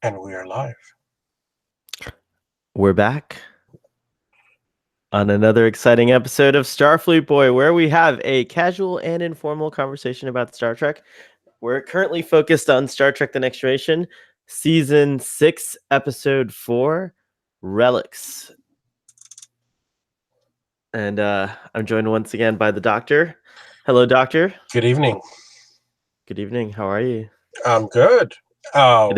And we are live. We're back on another exciting episode of Starfleet Boy, where we have a casual and informal conversation about Star Trek. We're currently focused on Star Trek The Next Generation, Season 6, Episode 4, Relics. And I'm joined once again by the Doctor. Hello, Doctor. Good evening. Good evening. How are you? I'm good. Oh,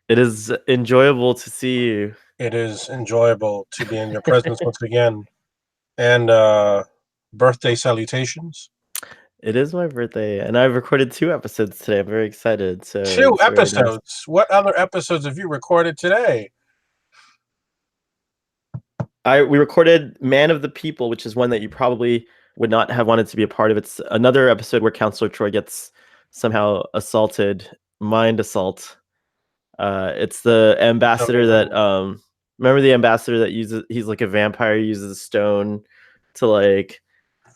It is enjoyable to see you. it is enjoyable to be in your presence once again. And birthday salutations. It is my birthday, and I've recorded 2 episodes today. I'm very excited. So 2 it's very nice. episodes. What other episodes have you recorded today? We recorded Man of the People, which is one that you probably would not have wanted to be a part of. It's another episode where Counselor Troy gets somehow assaulted, mind assault. It's the ambassador that remember the ambassador that he's like a vampire, uses a stone to like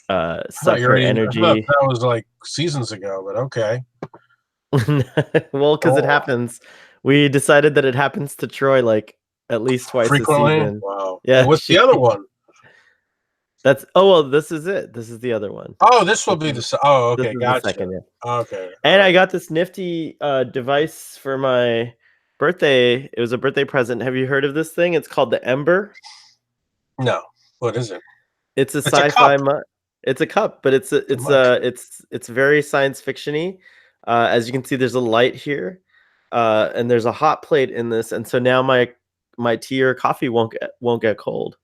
suck her energy. I thought that was like seasons ago, but okay. Well, because it happens. We decided that it happens to Troy like at least twice frequently. A season. Wow. Yeah. And what's the other one? This is it. This is the other one. Oh, this will be the. Oh, okay, gotcha. The second, yeah. Okay. And I got this nifty device for my birthday. It was a birthday present. Have you heard of this thing? It's called the Ember. No. What is it? It's a sci-fi. It's a cup, but it's very science fiction-y. As you can see, there's a light here, and there's a hot plate in this, and so now my tea or coffee won't get cold.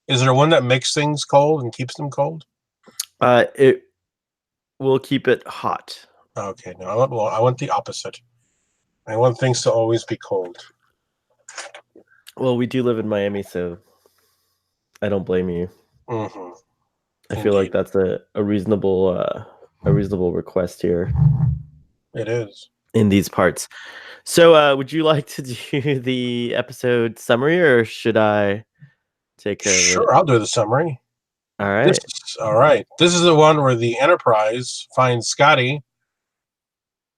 Is there one that makes things cold and keeps them cold? It will keep it hot. Okay, no, I want the opposite. I want things to always be cold. Well, we do live in Miami, so I don't blame you. Mm-hmm. I feel like that's a reasonable request here. It is in these parts. So, would you like to do the episode summary, or should I take care of it? Sure, I'll do the summary. All right. All right. This is the one where the Enterprise finds Scotty,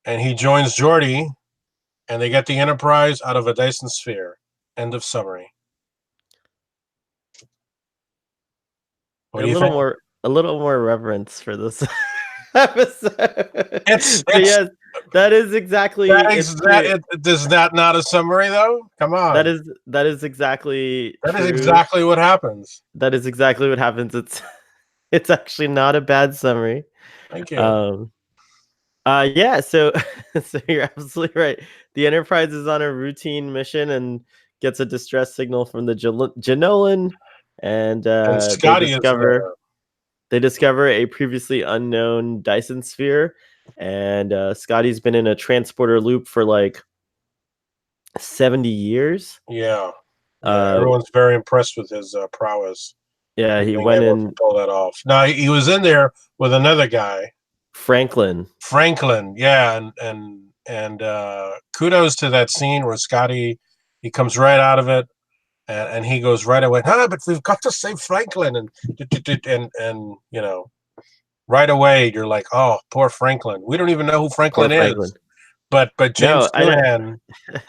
and he joins Geordi, and they get the Enterprise out of a Dyson Sphere. End of summary. What do you think? A little more reverence for this episode. Yes, that is exactly. Is that not a summary though? Come on. That is exactly. That is exactly what happens. That is exactly what happens. It's actually not a bad summary. Thank you. Yeah. So you're absolutely right. The Enterprise is on a routine mission and gets a distress signal from the Jenolan, and Scotty they discover a previously unknown Dyson Sphere, and Scotty's been in a transporter loop for like 70 years. Yeah. Everyone's very impressed with his prowess. Yeah, he went in to pull that off. Now he was in there with another guy, Franklin. Yeah, and kudos to that scene where Scotty, he comes right out of it. And he goes right away, but we've got to save Franklin. And you know, right away, you're like, oh, poor Franklin. We don't even know who Franklin is. But James Doohan,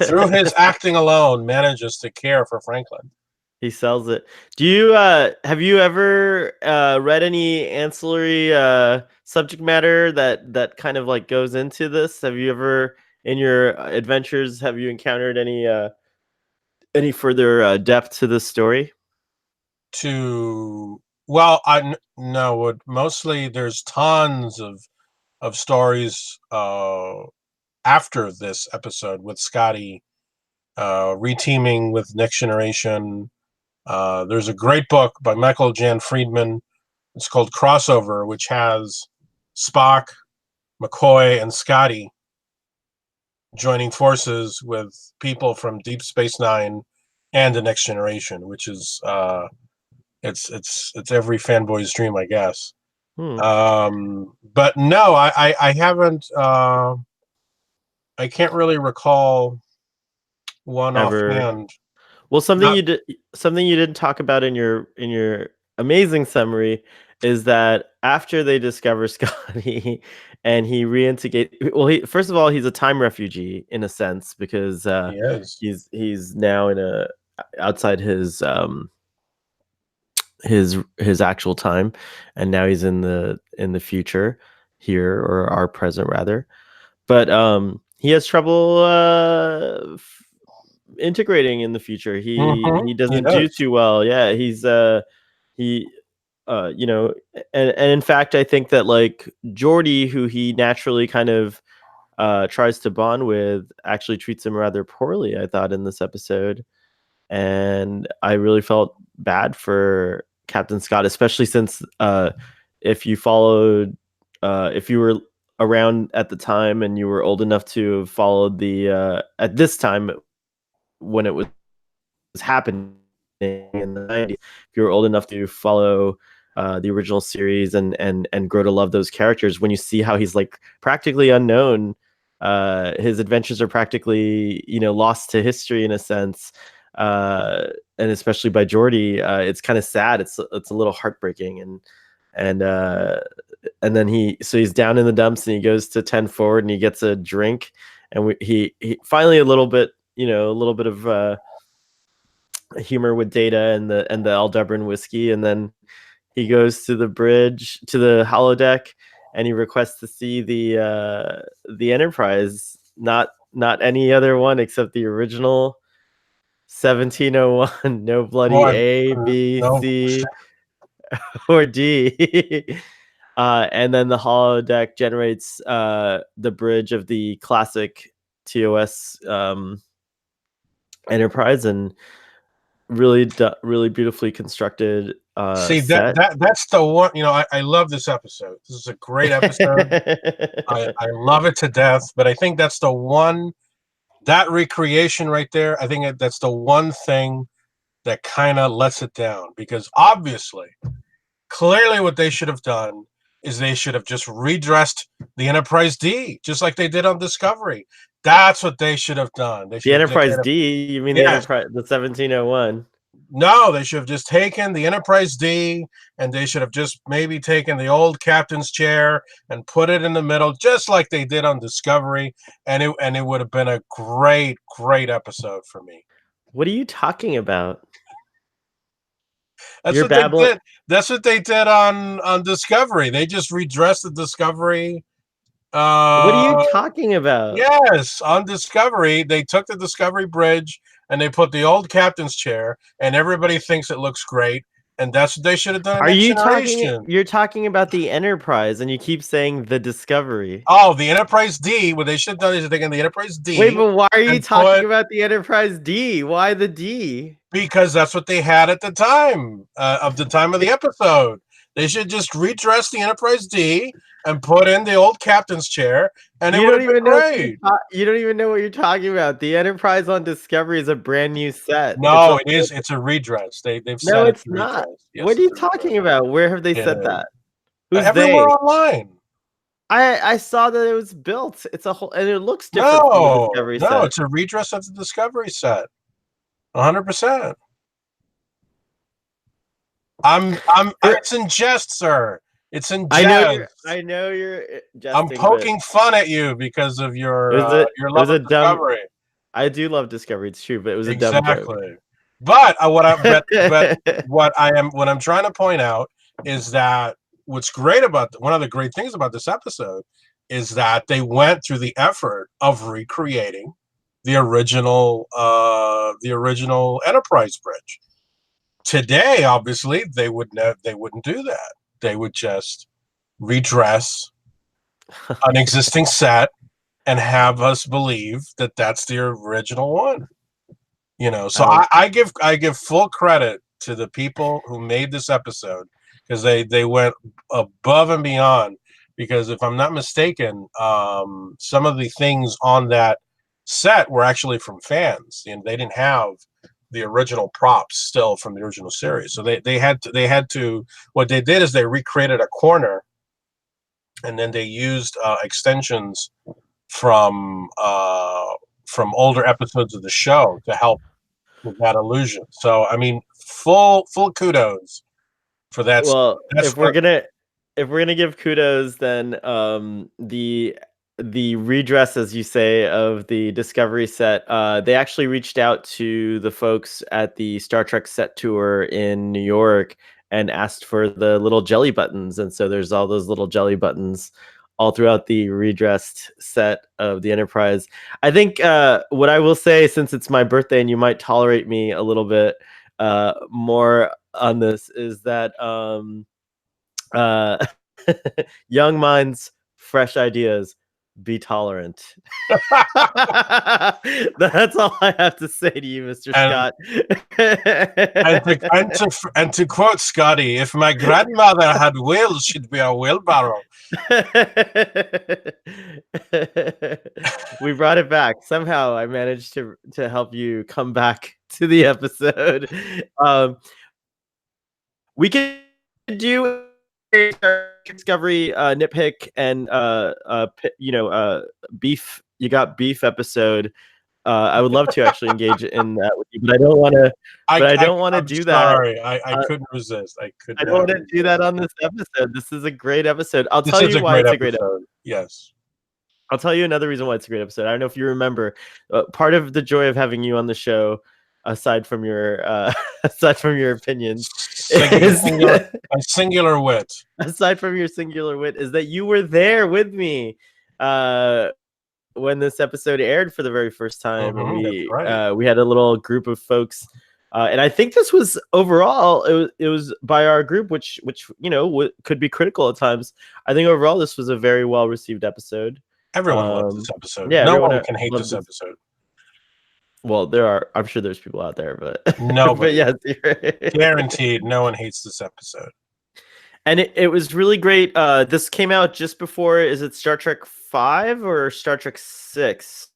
through his acting alone, manages to care for Franklin. He sells it. Do you have you ever read any ancillary subject matter that kind of like goes into this? Have you ever, in your adventures, have you encountered any further depth to this story? Mostly there's tons of stories after this episode with Scotty reteaming with Next Generation. There's a great book by Michael Jan Friedman. It's called Crossover, which has Spock, McCoy, and Scotty joining forces with people from Deep Space Nine and the Next Generation, which is it's every fanboy's dream, I guess. But no, I haven't. I can't really recall one offhand. Well, something you didn't talk about in your amazing summary is that after they discover Scotty and he reintegrate, well, first of all, he's a time refugee in a sense because He is. he's now in a outside his actual time, and now he's in the future here, or our present rather. But he has trouble integrating in the future. He He doesn't do does. too well. Yeah, he you know, and in fact, I think that like Geordi, who he naturally kind of tries to bond with, actually treats him rather poorly, I thought, in this episode. And I really felt bad for Captain Scott, especially since if you followed, if you were around at the time and you were old enough to have followed the at this time when it was happening in the 90s, if you were old enough to follow the original series and grow to love those characters, when you see how he's like practically unknown, his adventures are practically, you know, lost to history in a sense, and especially by Geordi, it's kind of sad. It's a little heartbreaking, and and then he's down in the dumps and he goes to 10 forward and he gets a drink, and he finally a little bit, you know, a little bit of humor with Data and the Aldebaran whiskey, and then he goes to the bridge, to the holodeck, and he requests to see the Enterprise, not any other one except the original 1701. No bloody Boy, A, B, no. C, or D. And then the holodeck generates the bridge of the classic TOS Enterprise, and really beautifully constructed See, set. that's the one. You know, I love this episode. This is a great episode. I love it to death. But I think that's the one, that recreation right there. I think that's the one thing that kind of lets it down, because obviously, clearly, what they should have done is they should have just redressed the Enterprise D, just like they did on Discovery. That's what they should have done. They The should have Enterprise taken D, you mean the yes. Enterprise, the 1701? No, they should have just taken the Enterprise D, and they should have just maybe taken the old captain's chair and put it in the middle, just like they did on Discovery, and it would have been a great episode for me. What are you talking about? That's You're what they babbling. did. That's what they did on Discovery. They just redressed the Discovery. What are you Uh, talking about? yes, on Discovery, they took the Discovery Bridge and they put the old captain's chair, and everybody thinks it looks great. And that's what they should have done in Are Next you talking? Generation. You're talking about the Enterprise, and you keep saying the Discovery. Oh, the Enterprise D. What they should have done is taken the Enterprise Wait, D but why are you and talking put, about the Enterprise D? Why the D? because that's what they had at the time of the episode. They should just redress the Enterprise D and put in the old captain's chair, and it You would don't have been even know. great. You don't even know what you're talking about. The Enterprise on Discovery is a brand new set. It's a No, it is. It's a redress. They've no, said it's it's a not. redress. Yes, What are you it's a redress. talking about? Where have they said Yeah. that? Who's Everywhere they? online. I saw that it was built. It's a whole, and it looks different from the No, Discovery no, set. it's a redress of the Discovery set. 100%. It's in jest, sir. It's in jest. I know you're I'm jesting, poking fun at you because of but it your was love a of dumb. Discovery. I do love Discovery. It's true, but it was a dumb joke. Exactly. But what I'm trying to point out is that what's great about one of the great things about this episode is that they went through the effort of recreating the original Enterprise bridge. Today, obviously, they wouldn't do that. They would just redress an existing set and have us believe that that's the original one. You know, so I give full credit to the people who made this episode, because they went above and beyond. Because if I'm not mistaken, some of the things on that set were actually from fans, and they didn't have the original props still from the original series. So they had to what they did is they recreated a corner, and then they used extensions from older episodes of the show to help with that illusion. So I mean, full kudos for that. Well, That's if we're gonna give kudos, then the redress, as you say, of the Discovery set, they actually reached out to the folks at the Star Trek set tour in New York and asked for the little jelly buttons, and so there's all those little jelly buttons all throughout the redressed set of the Enterprise. I think what I will say, since it's my birthday and you might tolerate me a little bit more on this, is that uh, young minds, fresh ideas, be tolerant. That's all I have to say to you, Mr. Scott. And to quote Scotty, if my grandmother had wheels, she'd be a wheelbarrow. We brought it back. Somehow I managed to help you come back to the episode. We could do a Discovery nitpick and beef. You got beef episode. I would love to actually engage in that with you, but I don't want to. I don't want to do that. Sorry, I couldn't resist. I don't want to do that on this episode. This is a great episode. I'll tell you why it's a great episode. Yes. I'll tell you another reason why it's a great episode. I don't know if you remember, part of the joy of having you on the show, aside from your opinions, a singular wit. Aside from your singular wit, is that you were there with me when this episode aired for the very first time, and we had a little group of folks, and I think this was overall it was by our group, which could be critical at times. I think overall this was a very well received episode. Everyone loves this episode. Yeah, no one can hate this episode. Well, I'm sure there's people out there, but no, but yes, guaranteed, no one hates this episode. And it was really great. This came out just before. Is it Star Trek 5 or Star Trek 6?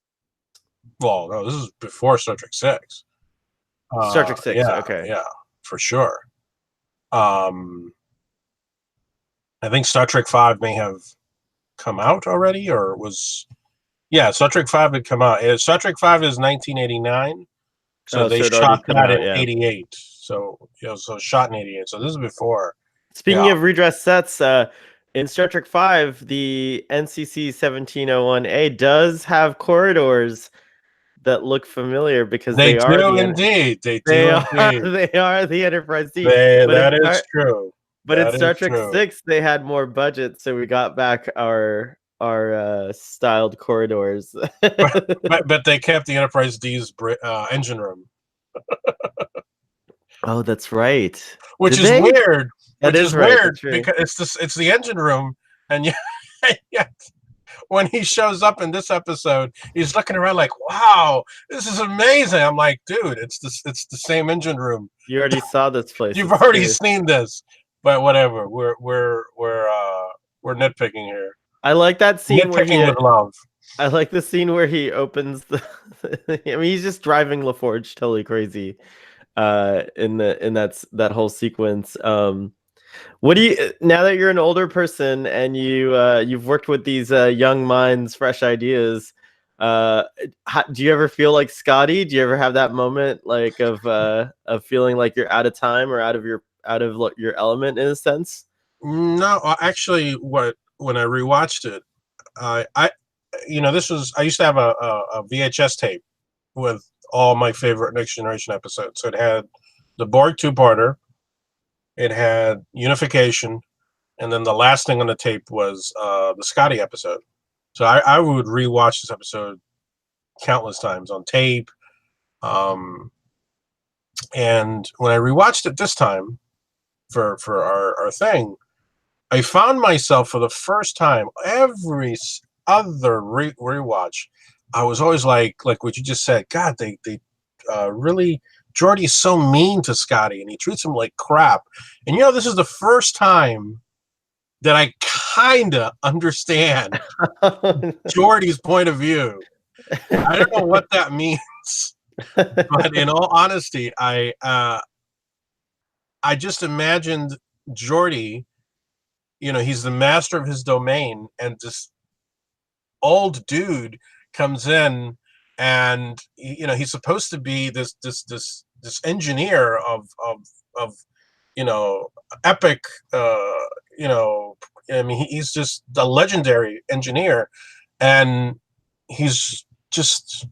Well, no, this is before Star Trek 6. Star Trek 6. Yeah, okay, yeah, for sure. I think Star Trek 5 may have come out already, or was. Yeah, Star Trek 5 had come out. Star Trek 5 is 1989, so they shot that in 88. So so shot in 88. So this is before. Speaking of redress sets, in Star Trek 5, the NCC 1701A does have corridors that look familiar because they are indeed. They are the Enterprise D. That is true. But in Star Trek 6, they had more budget, so we got back our styled corridors. but they kept the Enterprise D's engine room. Oh, that's right. Which is weird. That is weird because it's the engine room, and yet when he shows up in this episode, he's looking around like, "Wow, this is amazing." I'm like, "Dude, it's the same engine room. You already saw this place. You've already seen this." But whatever, we're nitpicking here. I like that scene where he. With love. I like the scene where he opens the. I mean, he's just driving LaForge totally crazy. In that whole sequence. What do you, now that you're an older person and you've worked with these young minds, fresh ideas, do you ever feel like Scotty? Do you ever have that moment like of feeling like you're out of time or out of your element in a sense? No, actually, when I rewatched it, I used to have a VHS tape with all my favorite Next Generation episodes. So it had the Borg two-parter, it had Unification, and then the last thing on the tape was the Scotty episode. So I would rewatch this episode countless times on tape. And when I rewatched it this time for our thing, I found myself for the first time, every other rewatch, I was always like what you just said. God, they really, Geordi's so mean to Scotty, and he treats him like crap. And this is the first time that I kind of understand Geordi's point of view. I don't know what that means, but in all honesty, I just imagined Geordi. He's the master of his domain, and this old dude comes in, and he's supposed to be this engineer of epic. I mean, he's just a legendary engineer, and he's just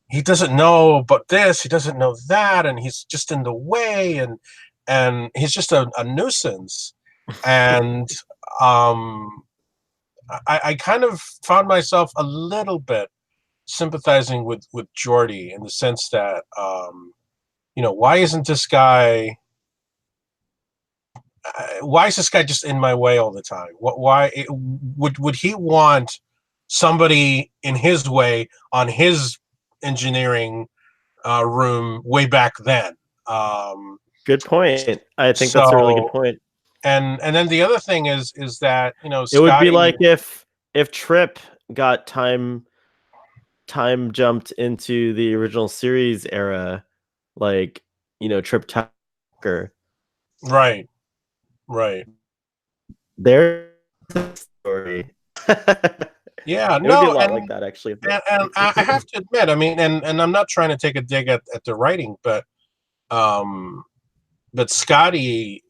he doesn't know about this, he doesn't know that, and he's just in the way, and he's just a nuisance. And um, I kind of found myself a little bit sympathizing with Geordi in the sense that why isn't this guy? Why is this guy just in my way all the time? Why would he want somebody in his way on his engineering room way back then? Good point. I think that's a really good point. And then the other thing is that it would be Scotty, like if Trip got time jumped into the original series era, like Trip Tucker. Right. There's a story. Yeah, it would be a lot like that, actually. And I have to admit, I mean, and I'm not trying to take a dig at the writing, but Scotty,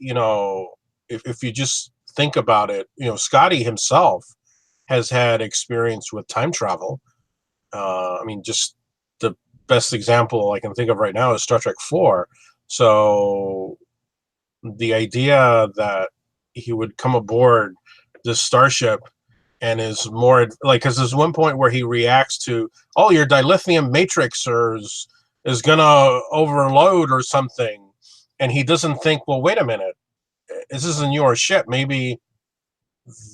if you just think about it, Scotty himself has had experience with time travel. I mean, just the best example I can think of right now is Star Trek 4. So the idea that he would come aboard this starship and is more like, because there's one point where he reacts to, oh, your dilithium matrix is gonna overload or something, and he doesn't think, well, wait a minute, this isn't your ship. Maybe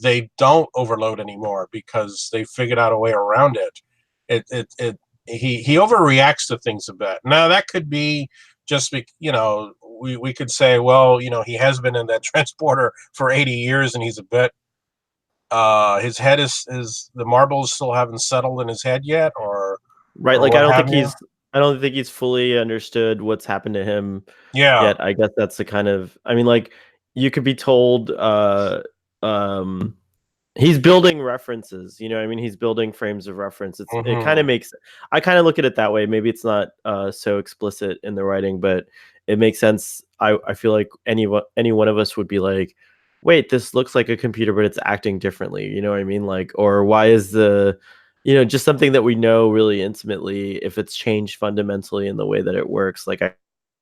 they don't overload anymore because they figured out a way around it. He overreacts to things a bit. Now that could be just we could say, well, he has been in that transporter for 80 years and he's a bit his head is the marbles still haven't settled in his head yet, or right, like I don't think he's fully understood what's happened to him yet. I guess that's the kind of, I mean, like, you could be told he's building references, I mean, he's building frames of reference. It kind of makes, I kind of look at it that way. Maybe it's not so explicit in the writing, but it makes sense. I feel like any one of us would be like, wait, this looks like a computer, but it's acting differently. You know what I mean? Like, or why is just something that we know really intimately, if it's changed fundamentally in the way that it works, like I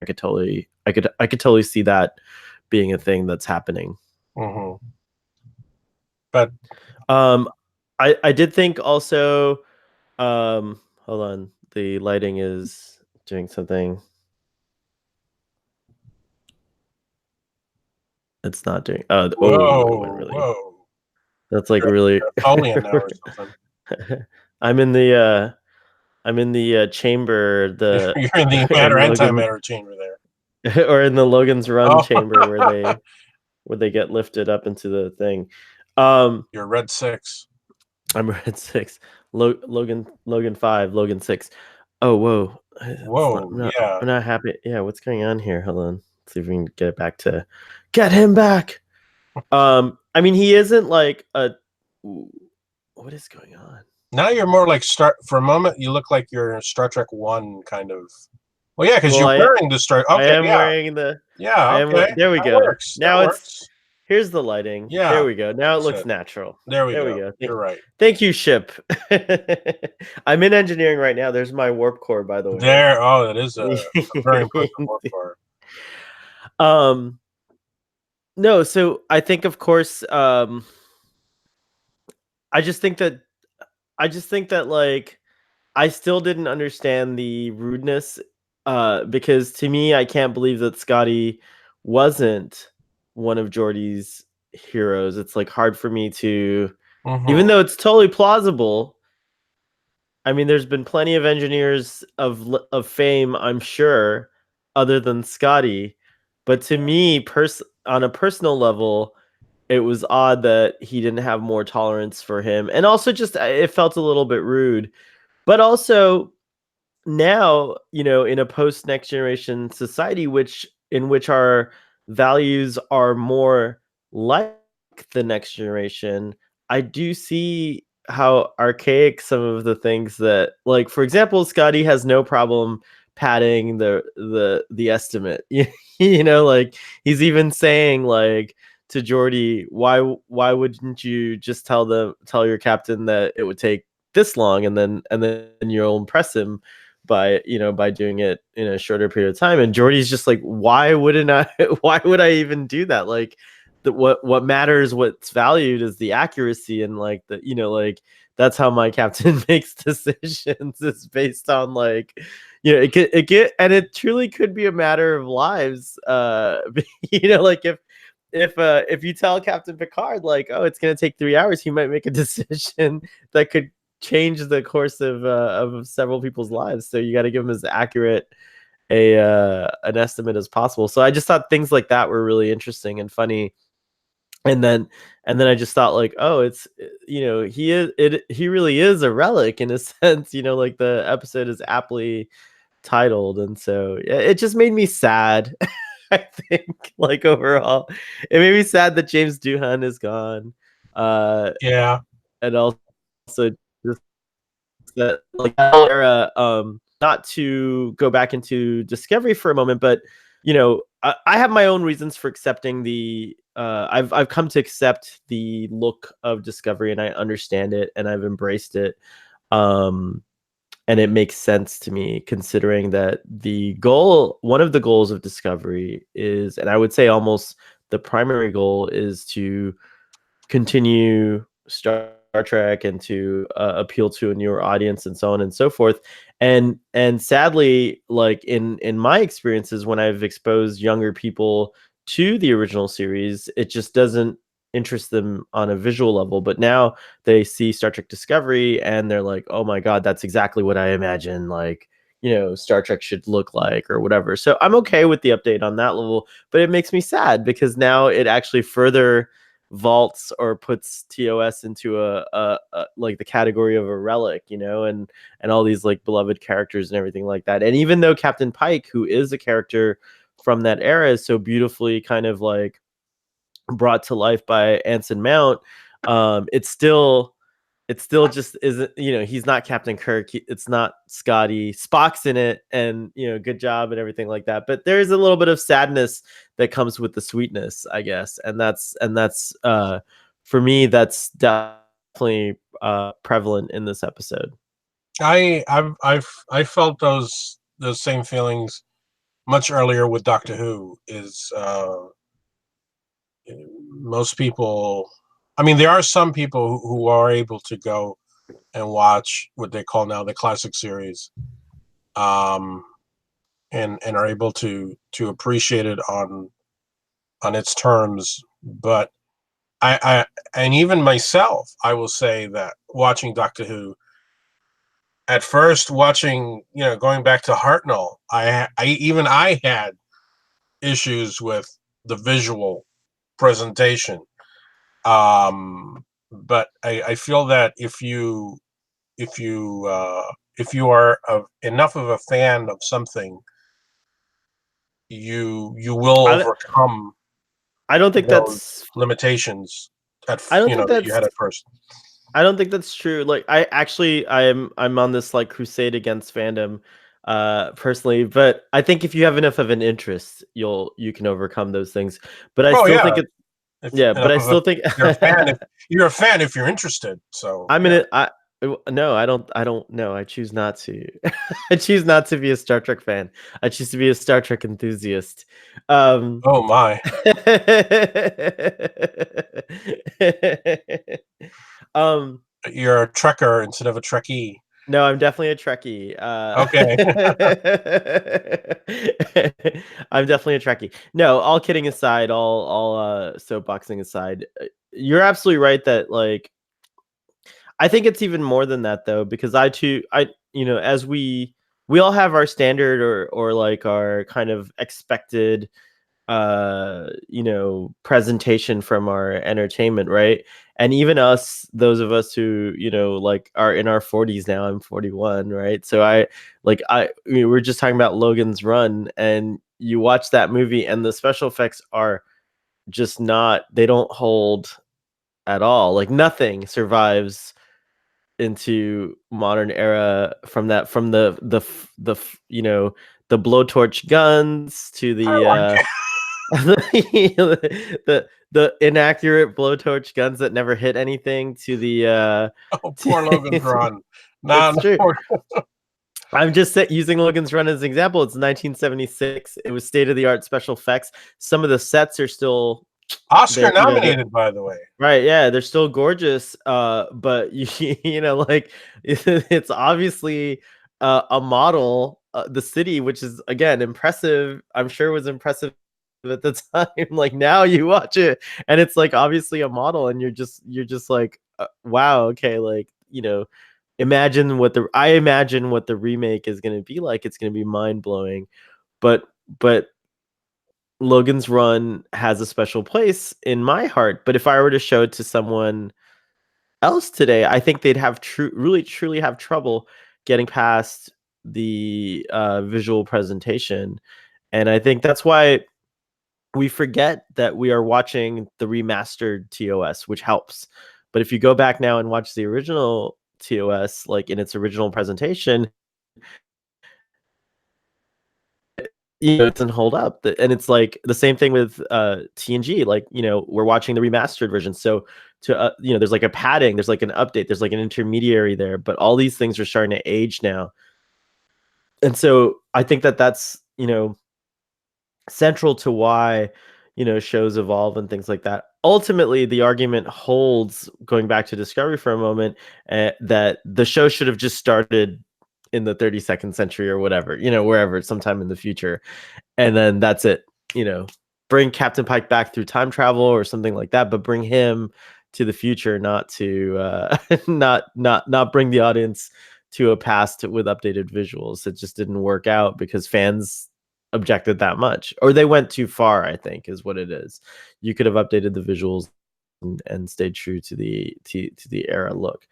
could totally see that being a thing that's happening. But I did think also, hold on, the lighting is doing something. It's not doing. Whoa. That's like really. Napoleon now or something. I'm in the chamber. You're in the matter antimatter chamber there, or in the Logan's Run chamber where they get lifted up into the thing. You're Red 6. I'm Red 6. Logan 5. Logan 6. Oh, whoa. I'm not happy. Yeah, what's going on here? Hold on. Let's see if we can get him back. I mean, he isn't like a. What is going on? Now you're more like for a moment. You look like you're Star Trek 1 kind of. Well, yeah, because you're wearing the Star. Okay, I am wearing the. Yeah. Okay. There we go. Now here's the lighting. Yeah. There we go. Now it looks natural. There we go. You're right. Thank you, ship. I'm in engineering right now. There's my warp core, by the way. There. Oh, that is a very important warp core. No, so I think, of course, I just think that like, I still didn't understand the rudeness, because to me, I can't believe that Scotty wasn't one of Geordi's heroes. It's like hard for me to, even though it's totally plausible. I mean, there's been plenty of engineers of fame, I'm sure, other than Scotty. But to me, on a personal level, it was odd that he didn't have more tolerance for him. And also just, it felt a little bit rude. But also now, in a post Next Generation society, in which our values are more like the Next Generation, I do see how archaic some of the things that, like, for example, Scotty has no problem padding the estimate. Like he's even saying like to Geordi, why wouldn't you just tell your captain that it would take this long, and then you'll impress him by doing it in a shorter period of time. And Geordi's just like, why wouldn't I why would I even do that? Like what matters, what's valued is the accuracy, and like like that's how my captain makes decisions, is based on like it truly could be a matter of lives. Like if you tell Captain Picard like, oh, it's gonna take 3 hours, he might make a decision that could change the course of several people's lives. So you got to give him as accurate an estimate as possible. So I just thought things like that were really interesting and funny. And then I just thought like, oh, it's he really is a relic in a sense. Like the episode is aptly titled, and so it just made me sad. I think like overall it made me sad that James Doohan is gone, Yeah. and also just that like that whole era. Not to go back into Discovery for a moment, but I have my own reasons for accepting the I've come to accept the look of Discovery, and I understand it, and I've embraced it. And it makes sense to me, considering that one of the goals of Discovery is, and I would say almost the primary goal, is to continue Star Trek and to appeal to a newer audience, and so on and so forth. And sadly, like in my experiences, when I've exposed younger people to the original series, it just doesn't interest them on a visual level. But now they see Star Trek Discovery and they're like, oh my god, that's exactly what I imagine like Star Trek should look like, or whatever. So I'm okay with the update on that level, but it makes me sad because now it actually further vaults or puts TOS into a like the category of a relic, and all these like beloved characters and everything like that. And even though Captain Pike, who is a character from that era, is so beautifully kind of like brought to life by Anson Mount, it still just isn't, he's not Captain Kirk. It's not Scotty. Spock's in it, and good job and everything like that. But there's a little bit of sadness that comes with the sweetness, I guess, and that's for me, that's definitely prevalent in this episode. I felt those same feelings much earlier with Doctor Who. Is most people, I mean, there are some people who are able to go and watch what they call now the classic series, and are able to appreciate it on its terms. But I and even myself, I will say that watching Doctor Who, at first watching, going back to Hartnell, I had issues with the visual presentation. But I feel that if you are enough of a fan of something, you will overcome I don't think those limitations that you had at first. I don't think that's true. Like I'm on this like crusade against fandom personally, but I think if you have enough of an interest, you can overcome those things. But I still think it's but I still think you're a fan if you're interested. So I'm in it. No, I don't know. I choose not to. I choose not to be a Star Trek fan. I choose to be a Star Trek enthusiast. Oh my. You're a Trekker instead of a Trekkie. No, I'm definitely a Trekkie. Okay. I'm definitely a Trekkie. No, all kidding aside, all soapboxing aside, you're absolutely right that like I think it's even more than that though, because as we all have our standard or like our kind of expected presentation from our entertainment, right? And even us, those of us who like are in our 40s now, I'm 41, right? So we were just talking about Logan's Run, and you watch that movie and the special effects are just not, they don't hold at all. Like nothing survives into modern era from the the blowtorch guns to the inaccurate blowtorch guns that never hit anything to the Oh, poor Logan's Run. No, it's true. poor, I'm just using Logan's Run as an example. It's 1976. It was state-of-the-art special effects. Some of the sets are still Oscar nominated, by the way. Right, yeah, they're still gorgeous. But like it's obviously a model. The city, which is again impressive, I'm sure was impressive at the time. Like now you watch it, and it's like obviously a model, and you're just like, wow, okay, like I imagine what the remake is going to be like. It's going to be mind blowing, but Logan's Run has a special place in my heart. But if I were to show it to someone else today, I think they'd have really truly have trouble getting past the visual presentation. And I think that's why we forget that we are watching the remastered TOS, which helps. But if you go back now and watch the original TOS, like in its original presentation, it doesn't hold up. And it's like the same thing with TNG. Like, we're watching the remastered version. So there's like a padding, there's like an update, there's like an intermediary there, but all these things are starting to age now. And so I think that's, central to why, shows evolve and things like that. Ultimately, the argument holds, going back to Discovery for a moment, that the show should have just started in the 32nd century or whatever, wherever, sometime in the future. And then that's it, bring Captain Pike back through time travel or something like that, but bring him to the future, not to not bring the audience to a past with updated visuals. It just didn't work out because fans objected that much, or they went too far, I think is what it is. You could have updated the visuals and stayed true to the era look.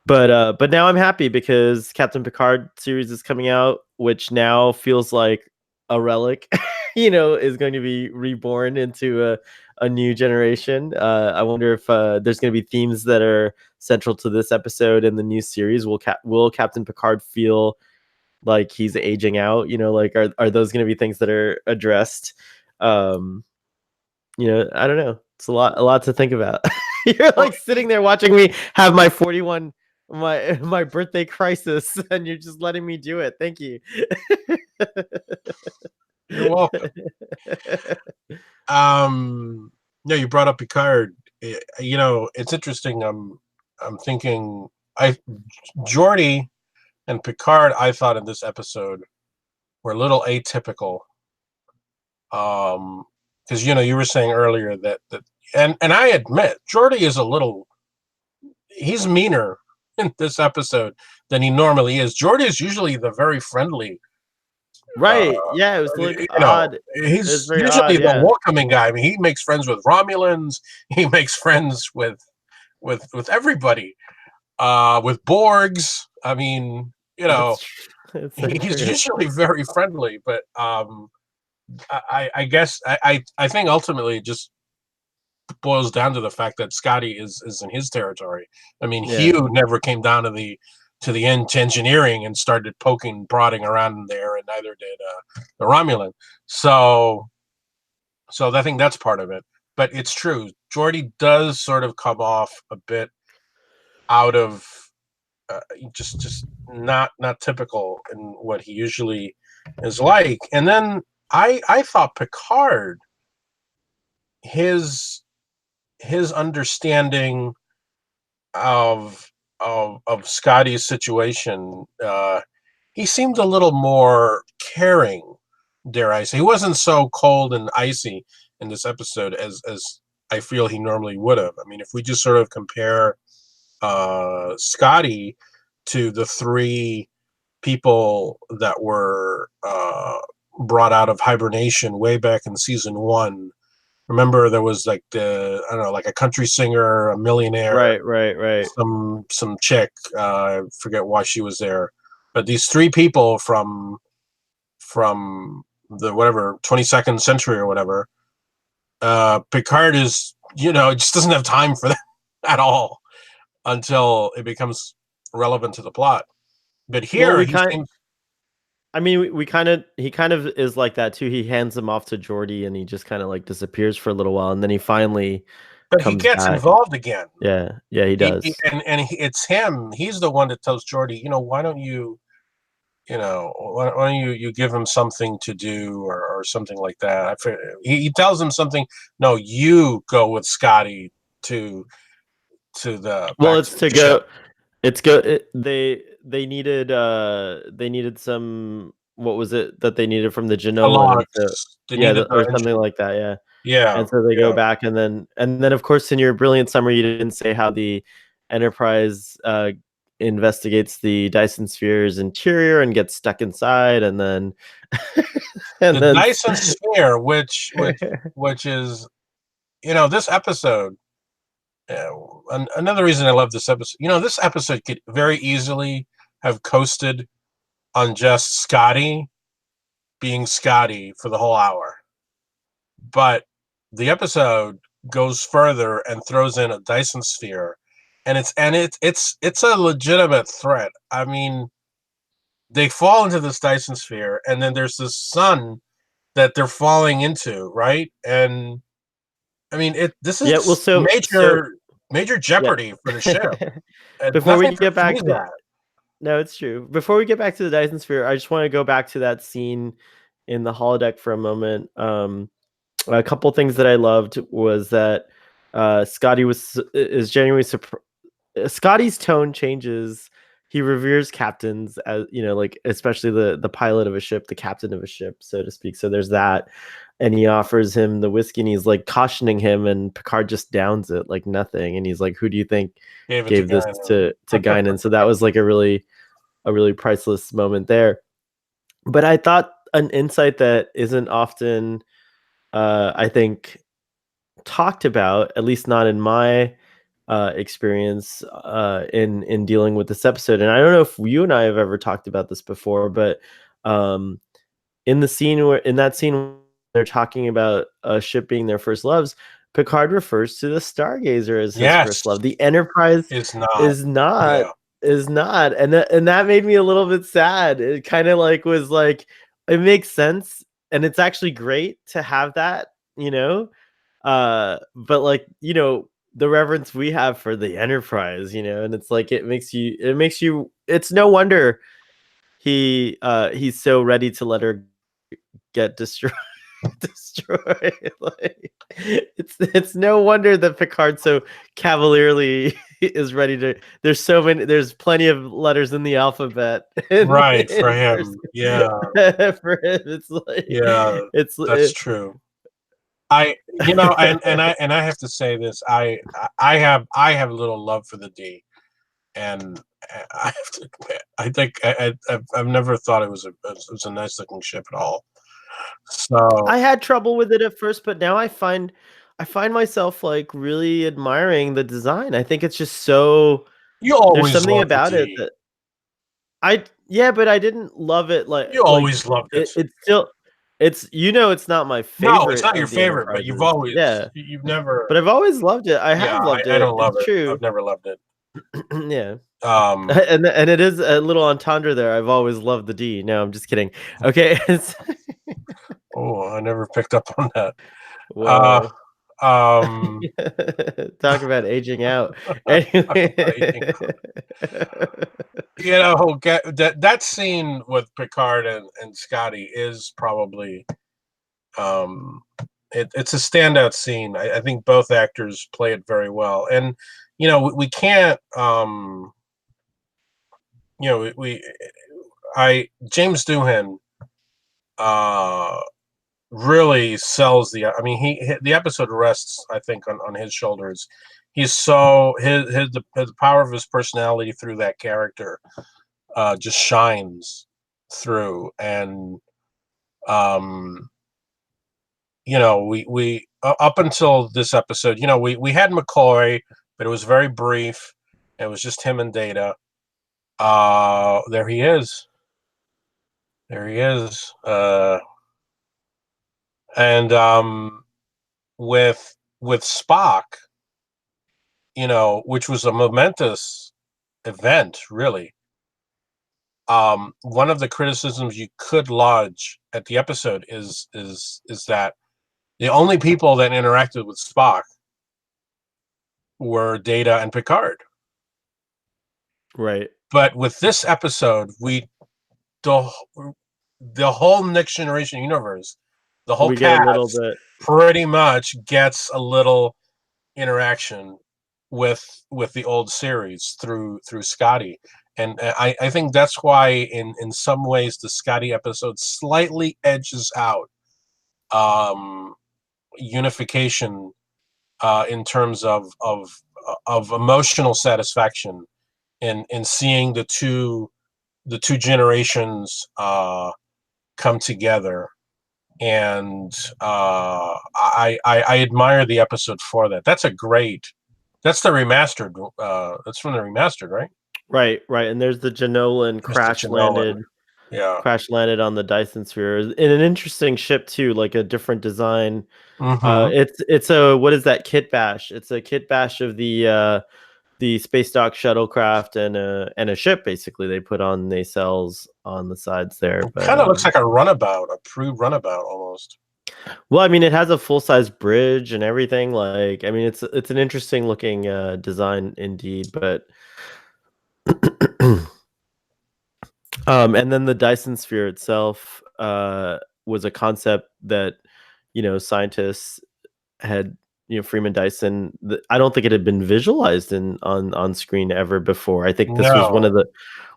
But now I'm happy because Captain Picard series is coming out, which now feels like a relic, is going to be reborn into a new generation. I wonder if there's going to be themes that are central to this episode in the new series. Will Captain Picard feel like he's aging out? Like are those going to be things that are addressed? I don't know. It's a lot to think about. You're like sitting there watching me have my my birthday crisis, and you're just letting me do it. Thank you. You're welcome. Yeah, you brought up Picard. It's interesting. I'm thinking Geordi and Picard, I thought in this episode were a little atypical. Because you were saying earlier that and I admit Geordi is he's meaner in this episode than he normally is. Geordi is usually the very friendly. Right. Yeah, it was like odd. He's usually the welcoming guy. I mean, he makes friends with Romulans. He makes friends with everybody. With Borgs. I mean, he's usually very friendly. But I guess I think ultimately it just boils down to the fact that Scotty is in his territory. I mean, Hugh never came down to the engineering and started prodding around there, and neither did the Romulan. So I think that's part of it. But it's true, Geordi does sort of come off a bit out of just not typical in what he usually is like. And then I thought Picard, his understanding of Scotty's situation, he seemed a little more caring, dare I say. He wasn't so cold and icy in this episode as I feel he normally would have. I mean, if we just sort of compare Scotty to the three people that were brought out of hibernation way back in season 1. Remember, there was like like a country singer, a millionaire, right. Some chick. I forget why she was there, but these three people from the 22nd century or whatever. Picard is, just doesn't have time for that at all. until it becomes relevant to the plot. But Well, here he seems. I mean, he kind of is like that too. He hands him off to Geordi, and he just kind of like disappears for a little while, and then he finally But he comes gets back. involved again. Yeah, he does. It's him. He's the one that tells Geordi, why don't you, why don't you give him something to do or something like that. He tells him something. No, you go with Scotty to Well, back it's to to the ship. go. They needed some, what was it that they needed from the The Jenolan? So, logs. They yeah, needed or the something engine. like that. Yeah. Yeah, And so they go yeah. back, and then of course in your brilliant summary you didn't say how the Enterprise investigates the Dyson Sphere's interior and gets stuck inside, and then and The then Dyson Sphere, which is, this episode. Another reason I love this episode. This episode could very easily have coasted on just Scotty being Scotty for the whole hour, but the episode goes further and throws in a Dyson Sphere, and it's a legitimate threat. I mean, they fall into this Dyson Sphere, and then there's this sun that they're falling into, right? And I mean, this yeah, well, is major yeah. jeopardy for the ship, and Before we nothing get back foresees to that. No, it's true. Before we get back to the Dyson Sphere, I just want to go back to that scene in the holodeck for a moment. A couple things that I loved was that Scotty is genuinely surprised. Scotty's tone changes. He reveres captains, as like especially the pilot of a ship, the captain of a ship, so to speak. So there's that, and he offers him the whiskey, and he's like cautioning him, and Picard just downs it like nothing, and he's like, "Who do you think Gave it to gave this Guinan. to Guinan?" So that was like a really priceless moment there. But I thought an insight that isn't often, I think, talked about, at least not in my experience in dealing with this episode. And I don't know if you and I have ever talked about this before, but um, in that scene where they're talking about a ship being their first loves, Picard refers to the Stargazer as his Yes, first love. The Enterprise is not. is not Yeah, is not, and that made me a little bit sad. It kind of like was like, it makes sense, and it's actually great to have that, but like, the reverence we have for the Enterprise, and it's like it's no wonder he's so ready to let her get destroyed. Destroyed. Like, it's no wonder that Picard so cavalierly is ready to. There's plenty of letters in the alphabet right for in him. Yeah, for him. It's like yeah, that's true. And I have to say this. I have a little love for the D, and I have to admit, I think I've never thought it was a nice looking ship at all. So I had trouble with it at first, but now I find myself like really admiring the design. I think it's just so you there's always something loved the about it D. that yeah, but I didn't love it You always loved it. it's still it's not my No, it's favorite not your of the favorite, but Enterprises. Yeah, you've never. but I've always loved it. I Yeah, have loved I it. don't love It's it. true. I've never loved it. Yeah. Um, And it is a little entendre there. I've always loved the D. No, I'm just kidding. Okay. oh, I never picked up on that. Uh, Whoa. um, Talk about aging out. Anyway. that scene with Picard and Scotty is probably um, it's a standout scene. I think both actors play it very well, and we can't we I James Doohan uh really sells the episode rests, I think, on his shoulders. He's so the power of his personality through that character just shines through. And um we up until this episode, we had McCoy, but it was very brief. It was just him and Data. There he is. There he is. And with Spock, which was a momentous event, really. One of the criticisms you could lodge at the episode is that the only people that interacted with Spock were Data and Picard. Right. But with this episode, the the whole Next Generation universe, the whole We get a little cast bit. pretty much gets a little interaction with the old series through Scotty. And I think that's why in some ways the Scotty episode slightly edges out unification in terms of emotional satisfaction in seeing the two generations come together. And I admire the episode for that. That's the remastered. That's from the remastered, right? Right, right. And there's the Jenolan Mr. crash Jenolan. landed. Yeah. Crash landed on the Dyson Sphere in an interesting ship too, like a different design. Mm-hmm. It's a what is that kit bash? It's a kit bash of the space dock shuttlecraft and a ship basically. They put on nacelles on the sides there, It but kind of looks like a runabout, a pre-runabout almost. well, I mean, it has a full size bridge and everything. Like, I mean, it's an interesting looking design indeed, but. And then the Dyson Sphere itself was a concept that scientists had Freeman Dyson. I don't think it had been visualized on screen ever before. I think this was No.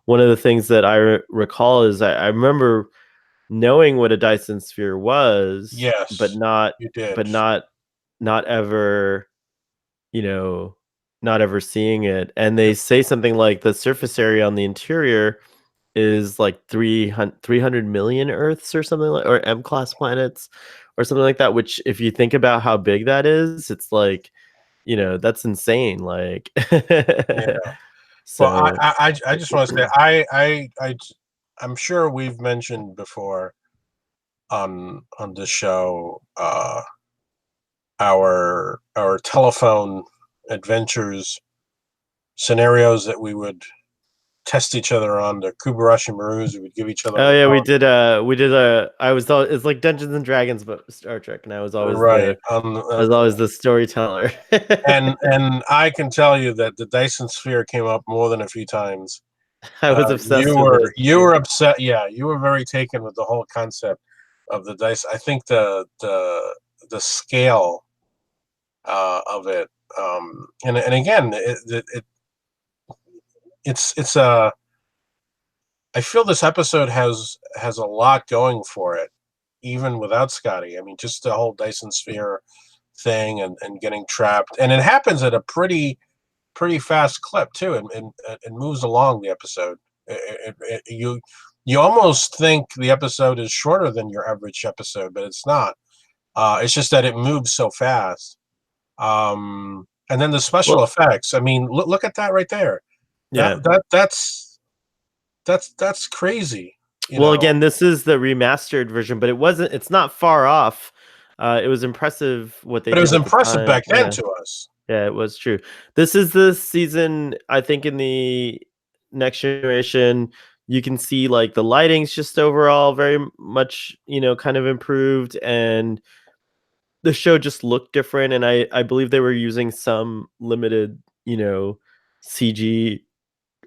one of the things that I recall is I remember knowing what a Dyson Sphere was, but Yes, not you did. but not not ever you know not ever seeing it. And they say something like the surface area on the interior is like 300 million Earths or something like, or M class planets or something like that. Which, if you think about how big that is, it's like, that's insane. Like, Yeah. Well, so I just want to say I'm sure we've mentioned before on this show our telephone adventures, scenarios that we would test each other on, the Kubarashi Marus. We would give each other oh the yeah, phone. we did a. I was it's like Dungeons and Dragons, but Star Trek, and Right. I was always the storyteller. And I can tell you that the Dyson Sphere came up more than a few times. I was You obsessed with it were as a kid. upset. Yeah, you were very taken with the whole concept of the dice. I think the scale of it, and again, it's a. I feel this episode has a lot going for it, even without Scotty. I mean, just the whole Dyson Sphere thing and getting trapped, and it happens at a pretty fast clip too, and it moves along the episode. You almost think the episode is shorter than your average episode, but it's not. It's just that it moves so fast. And then the special Well, effects. I mean, look at that right there. yeah. That's crazy. You Well, know, again, this is the remastered version, but it's not far off. It was impressive what they but it was did at the impressive time. back then Yeah. to us. Yeah, it was true. This is the season, I think, in the Next Generation. You can see like the lighting's just overall very much, kind of improved, and the show just looked different. And I believe they were using some limited, CG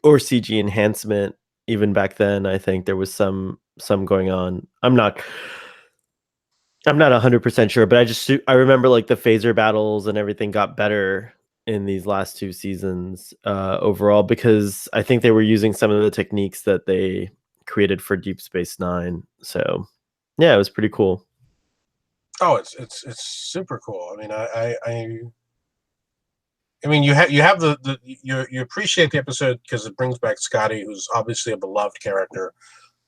or CG enhancement even back then. I think there was some going on. I'm not 100% sure, but I remember like the phaser battles and everything got better in these last two seasons overall, because I think they were using some of the techniques that they created for Deep Space Nine. So yeah, it was pretty cool. Oh, it's super cool. I mean, I mean, you have you appreciate the episode because it brings back Scotty, who's obviously a beloved character,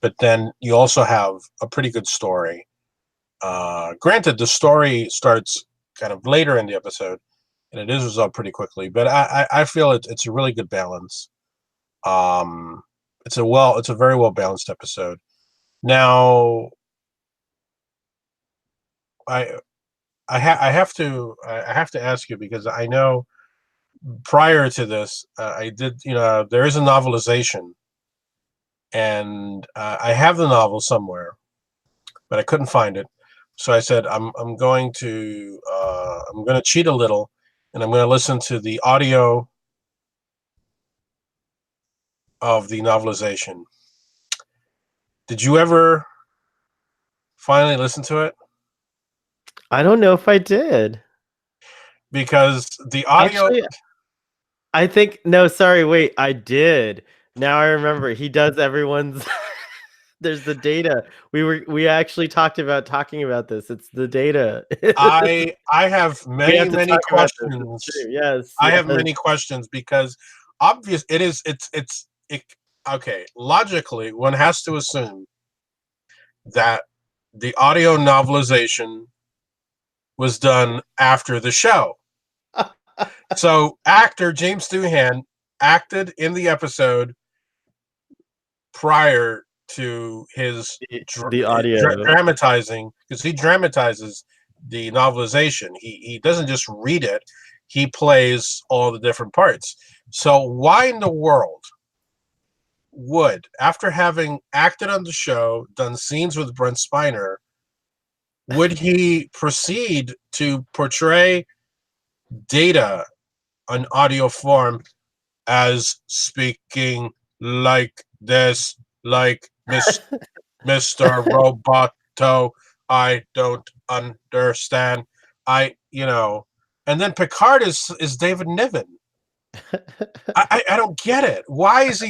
but then you also have a pretty good story. Granted, the story starts kind of later in the episode, and it is resolved pretty quickly. But I feel it's a really good balance. Um, it's a very well balanced episode. Now, I I have to ask you because I know prior to this, I did, there is a novelization, and I have the novel somewhere, but I couldn't find it. So I said, I'm going to cheat a little, and I'm going to listen to the audio of the novelization. Did you ever finally listen to it? I don't know if I did. Because the audio. Actually, I think no. Sorry, wait. I did. Now I remember. He does everyone's. There's the data. We actually talking about this. It's the data. I have We have many to talk about this. It's questions. true. Yes, I have yes. many questions because okay, logically one has to assume that the audio novelization was done after the show. So actor James Doohan acted in the episode prior to his the audio. dramatizing, because he dramatizes the novelization. He doesn't just read it, he plays all the different parts. So why in the world would, after having acted on the show, done scenes with Brent Spiner, would he proceed to portray Data on audio form as speaking like this, like Mr. Roboto? I don't understand. And then Picard is David Niven. I don't get it. Why is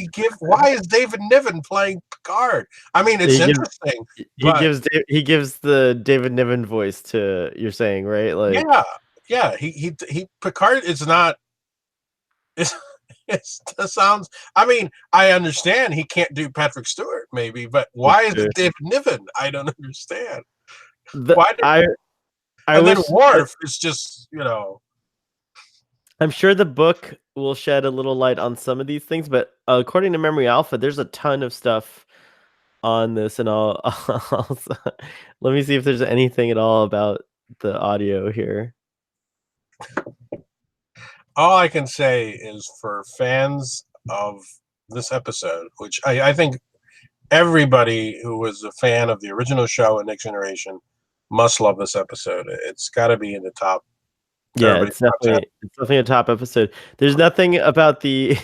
David Niven playing Picard? I mean, it's interesting. He gives the David Niven voice to, you're saying, right? Like, yeah. He Picard is not. It sounds. I mean, I understand he can't do Patrick Stewart, maybe, but why is it David Niven? I don't understand. And then Worf is just, I'm sure the book will shed a little light on some of these things, but according to Memory Alpha, there's a ton of stuff on this, and I'll let me see if there's anything at all about the audio here. All I can say is, for fans of this episode, which I think everybody who was a fan of the original show and Next Generation must love this episode. It's got to be in the top. Yeah, it's definitely a top episode. There's nothing about the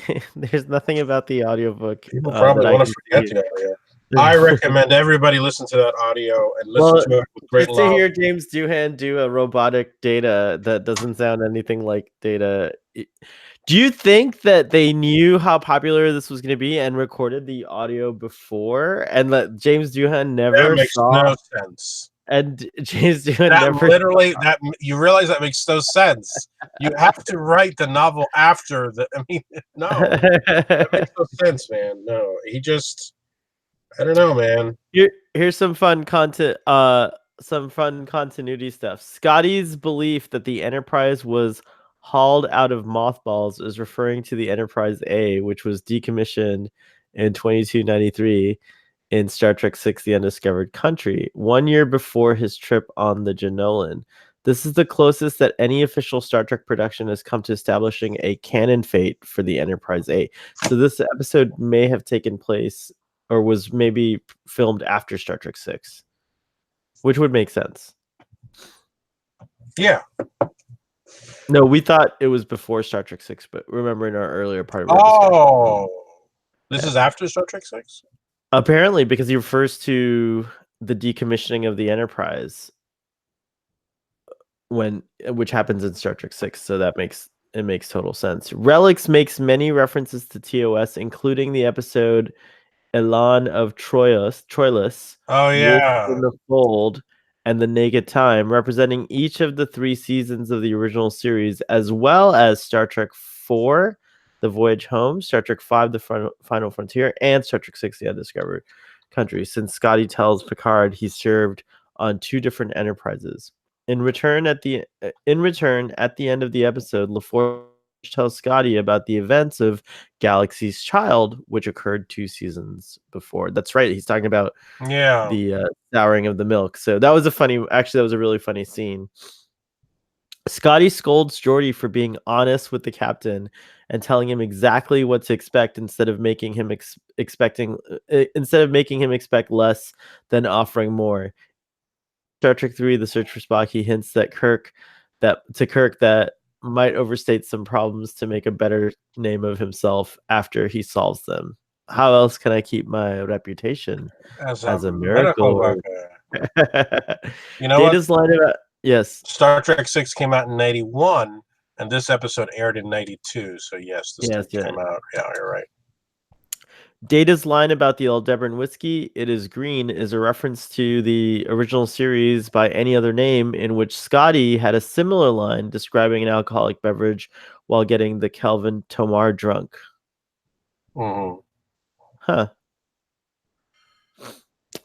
audiobook. People probably want to forget the audio. I recommend everybody listen to that audio and listen to it with great love. To hear James Doohan do a robotic Data that doesn't sound anything like Data. Do you think that they knew how popular this was going to be and recorded the audio before, and that James Doohan never makes no sense. And James Doohan you realize that makes no sense. You have to write the novel after the. I mean, no, that makes no sense, man. No, he just. I don't know, man. Here's some fun content. Some fun continuity stuff. Scotty's belief that the Enterprise was hauled out of mothballs is referring to the Enterprise A, which was decommissioned in 2293 in Star Trek VI: The Undiscovered Country, 1 year before his trip on the Jenolan. This is the closest that any official Star Trek production has come to establishing a canon fate for the Enterprise A. So this episode may have taken place, or was maybe filmed after Star Trek VI, which would make sense. Yeah. No, we thought it was before Star Trek VI, but remember in our earlier part of our this is after Star Trek VI? Apparently, because he refers to the decommissioning of the Enterprise which happens in Star Trek VI, so that makes total sense. Relics makes many references to TOS, including the episode Elan of Troilus, oh yeah, in the Fold, and The Naked Time, representing each of the 3 seasons of the original series, as well as Star Trek IV, The Voyage Home, Star Trek V, The Final Frontier, and Star Trek VI: The Undiscovered Country, since Scotty tells Picard he served on 2 different Enterprises. In return, at the end of the episode, LaForge tells Scotty about the events of Galaxy's Child, which occurred 2 seasons before. That's right. He's talking about the souring of the milk. So that was that was a really funny scene. Scotty scolds Geordi for being honest with the captain and telling him exactly what to expect instead of making him expect less than offering more. Star Trek 3: The Search for Spock, he hints that Kirk that might overstate some problems to make a better name of himself after he solves them. How else can I keep my reputation As a as a medical miracle worker. You know what? Data's line about yes. Star Trek 6 came out in 91, and this episode aired in 92. So, yes, this Yes, did yeah. come out. Yeah, you're right. Data's line about the Aldebaran whiskey, "It is green," is a reference to the original series By Any Other Name, in which Scotty had a similar line describing an alcoholic beverage while getting the Kelvin Tomar drunk. Mm-hmm. Huh.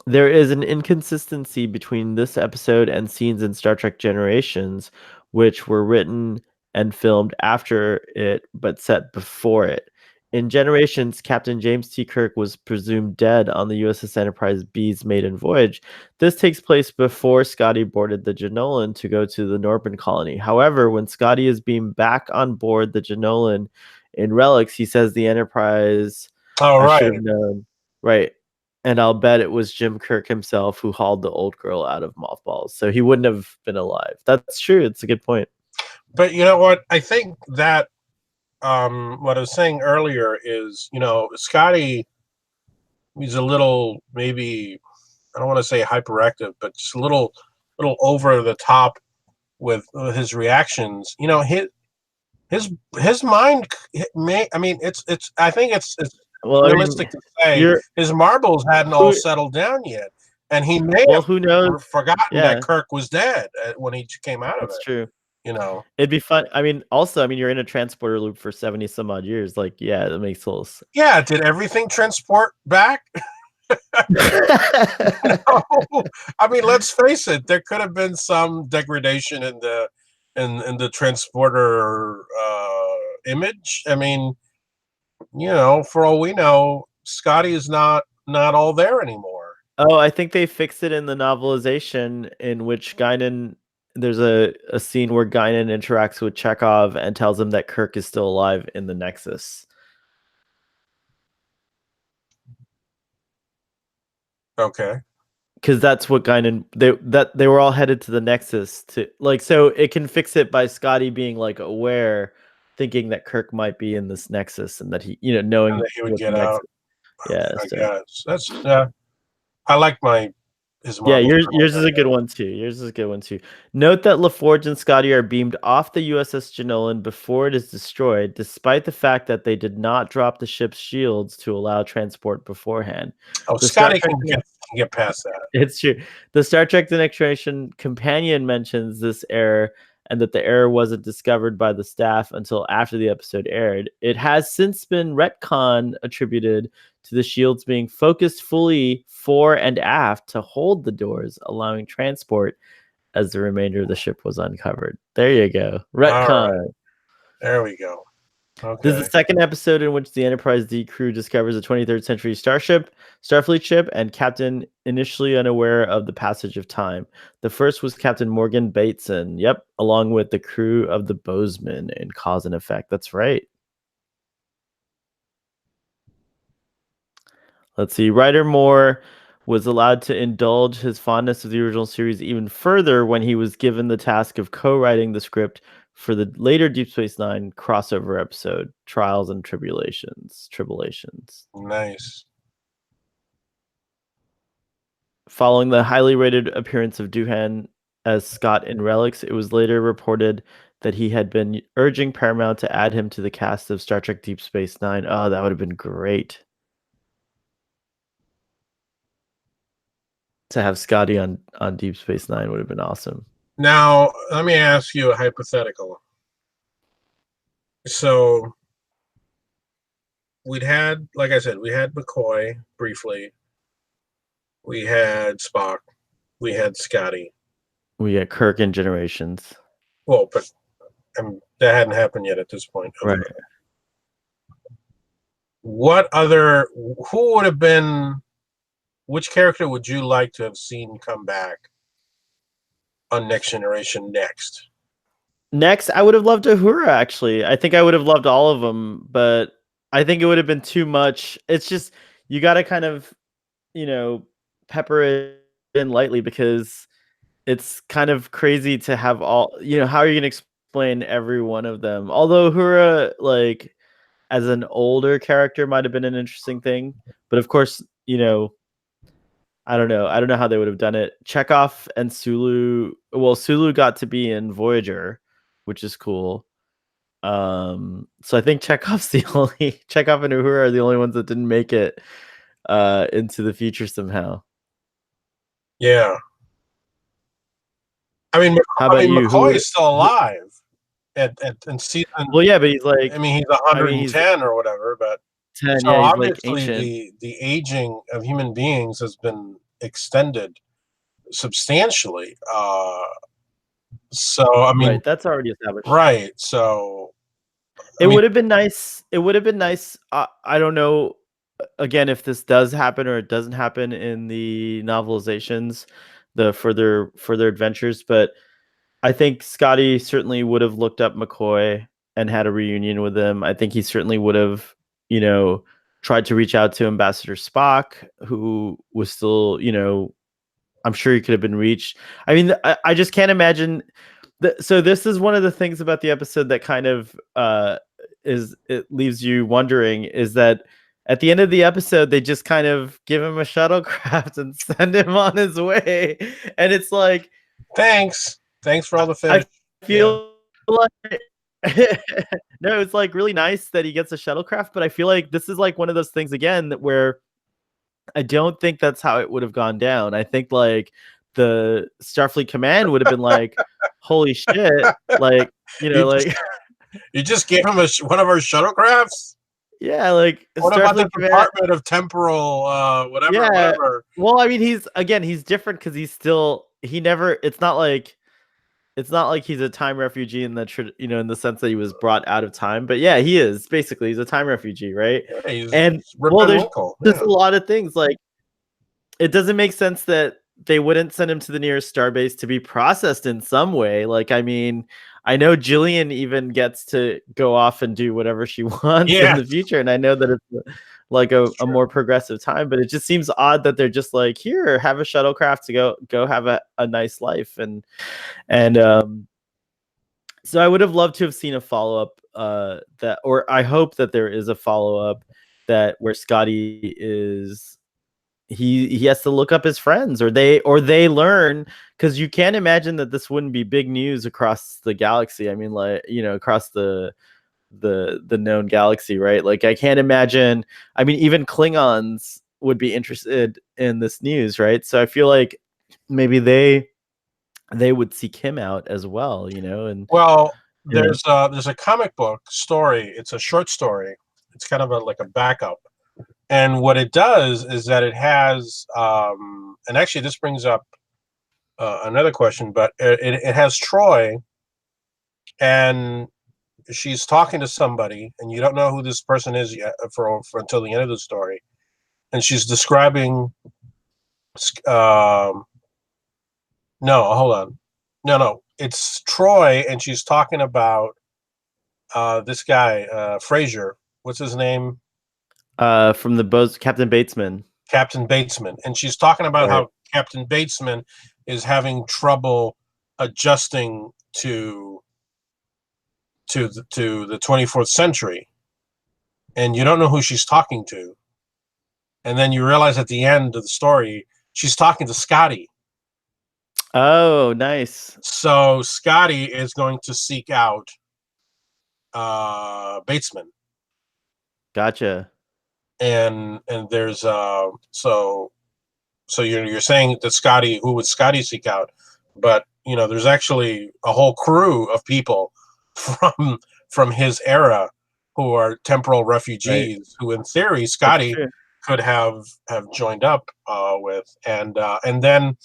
There is an inconsistency between this episode and scenes in Star Trek Generations, which were written and filmed after it, but set before it. In Generations, Captain James T. Kirk was presumed dead on the USS Enterprise B's maiden voyage. This takes place before Scotty boarded the Jenolan to go to the Norman colony. However, when Scotty is beamed back on board the Jenolan in Relics, he says the Enterprise, All "I should right. have known." Right. And I'll bet it was Jim Kirk himself who hauled the old girl out of mothballs. So he wouldn't have been alive. That's true. It's a good point. But you know what? I think that what I was saying earlier is, Scotty, he's a little, maybe, I don't want to say hyperactive, but just a little over the top with his reactions. His mind may, I mean, I think it's Well, I mean, realistic to say you're his marbles hadn't all who settled down yet, and he may well, have who knows? forgotten that Yeah, Kirk was dead when he came out of that's it. true. You know, It'd be fun. I mean, also, I mean, you're in a transporter loop for 70 some odd years. Like, yeah, that makes little sense. yeah. Did everything transport back? No. I mean, let's face it. There could have been some degradation in the transporter image. I mean, for all we know, Scotty is not all there anymore. Oh, I think they fixed it in the novelization in which Guinan. There's a scene where Guinan interacts with Chekhov and tells him that Kirk is still alive in the Nexus. Okay. Because that's what Guinan they were all headed to the Nexus to like, so it can fix it by Scotty being like aware, thinking that Kirk might be in this Nexus and that he And knowing that he would what the get Nexus. out. Yeah, I so guess that's I like his yeah, marbles. yours is a good one too. Yours is a good one too. Note that LaForge and Scotty are beamed off the USS Jenolan before it is destroyed, despite the fact that they did not drop the ship's shields to allow transport beforehand. Oh, The Star Scotty Trek can get past that. It's true. The Star Trek: The Next Generation companion mentions this error and that the error wasn't discovered by the staff until after the episode aired. It has since been retcon attributed to the shields being focused fully fore and aft to hold the doors, allowing transport as the remainder of the ship was uncovered. There you go. Retcon. All right. There we go. Okay. This is the second episode in which the Enterprise D crew discovers a 23rd century Starfleet ship, and Captain initially unaware of the passage of time. The first was Captain Morgan Bateson, along with the crew of the Bozeman in Cause and Effect. That's right. Let's see. Writer Moore was allowed to indulge his fondness of the original series even further when he was given the task of co-writing the script for the later Deep Space Nine crossover episode, Trials and Tribulations. Nice. Following the highly rated appearance of Doohan as Scott in Relics, it was later reported that he had been urging Paramount to add him to the cast of Star Trek Deep Space Nine. Oh, that would have been great. To have Scotty on Deep Space Nine would have been awesome. Now, let me ask you a hypothetical. So, like I said, we had McCoy briefly. We had Spock. We had Scotty. We got Kirk in Generations. Well, but that hadn't happened yet at this point. Right. Who would have been, which character would you like to have seen come back on Next Generation next? Next, I would have loved Uhura, actually. I think I would have loved all of them, but I think it would have been too much. It's just, you got to kind of, pepper it in lightly, because it's kind of crazy to have all, how are you going to explain every one of them? Although Uhura, like, as an older character might have been an interesting thing. But of course, I don't know. I don't know how they would have done it. Chekhov and Sulu. Well, Sulu got to be in Voyager, which is cool. So I think Chekhov's the only Chekhov and Uhura are the only ones that didn't make it into the future somehow. Yeah. I mean, How about you? Who McCoy would? is still alive at in season. Well, yeah, but he's I like, mean, he's I mean, he's 110 or whatever, but 10. so Yeah, he's like obviously ancient. the aging of human beings has been extended substantially. So I mean, Right, that's already established. right. So It would have been nice. It would have been nice. I don't know. Again, if this does happen or it doesn't happen in the novelizations, the further adventures, but I think Scotty certainly would have looked up McCoy and had a reunion with him. I think he certainly would have, tried to reach out to Ambassador Spock, who was still, I'm sure he could have been reached. I mean, I just can't imagine. So this is one of the things about the episode that kind of it leaves you wondering, is that at the end of the episode they just kind of give him a shuttlecraft and send him on his way, and it's like, thanks for all the fish. I feel like no, it's like really nice that he gets a shuttlecraft, but I feel like this is like one of those things again where I don't think that's how it would have gone down. I think like the Starfleet command would have been like, "Holy shit!" Like, like you just gave him one of our shuttlecrafts. Yeah, like what about the Department of Temporal, whatever, yeah. whatever? Well, I mean, he's different because it's not like he's a time refugee in in the sense that he was brought out of time. But yeah, he is basically, he's a time refugee, right? Yeah, and well, there's just a lot of things, like it doesn't make sense that they wouldn't send him to the nearest starbase to be processed in some way. Like, I mean, I know Jillian even gets to go off and do whatever she wants in the future, and I know that it's like a more progressive time, but it just seems odd that they're just like, here, have a shuttlecraft to go have a nice life. And so I would have loved to have seen a follow-up or I hope that there is a follow-up where Scotty is, he has to look up his friends, or they learn, because you can't imagine that this wouldn't be big news across the galaxy. I mean, like, across the known galaxy, right? Like, I can't imagine, I mean, even Klingons would be interested in this news, right? So I feel like maybe they would seek him out as well, and there's a comic book story. It's a short story. It's kind of like a backup. And what it does is that it has, and actually this brings up another question, but it has Troy, and she's talking to somebody, and you don't know who this person is yet for until the end of the story, and she's describing. No, hold on, no, it's Troy, and she's talking about this guy, Fraser. What's his name? From the boat, Captain Batesman. Captain Batesman, and she's talking about how Captain Batesman is having trouble adjusting to the 24th century, and you don't know who she's talking to, and then you realize at the end of the story she's talking to Scotty. Oh, nice. So Scotty is going to seek out Batesman. Gotcha. And there's so you're saying that Scotty, who would Scotty seek out? But there's actually a whole crew of people from his era who are temporal refugees, right, who in theory Scotty could have joined up with, and then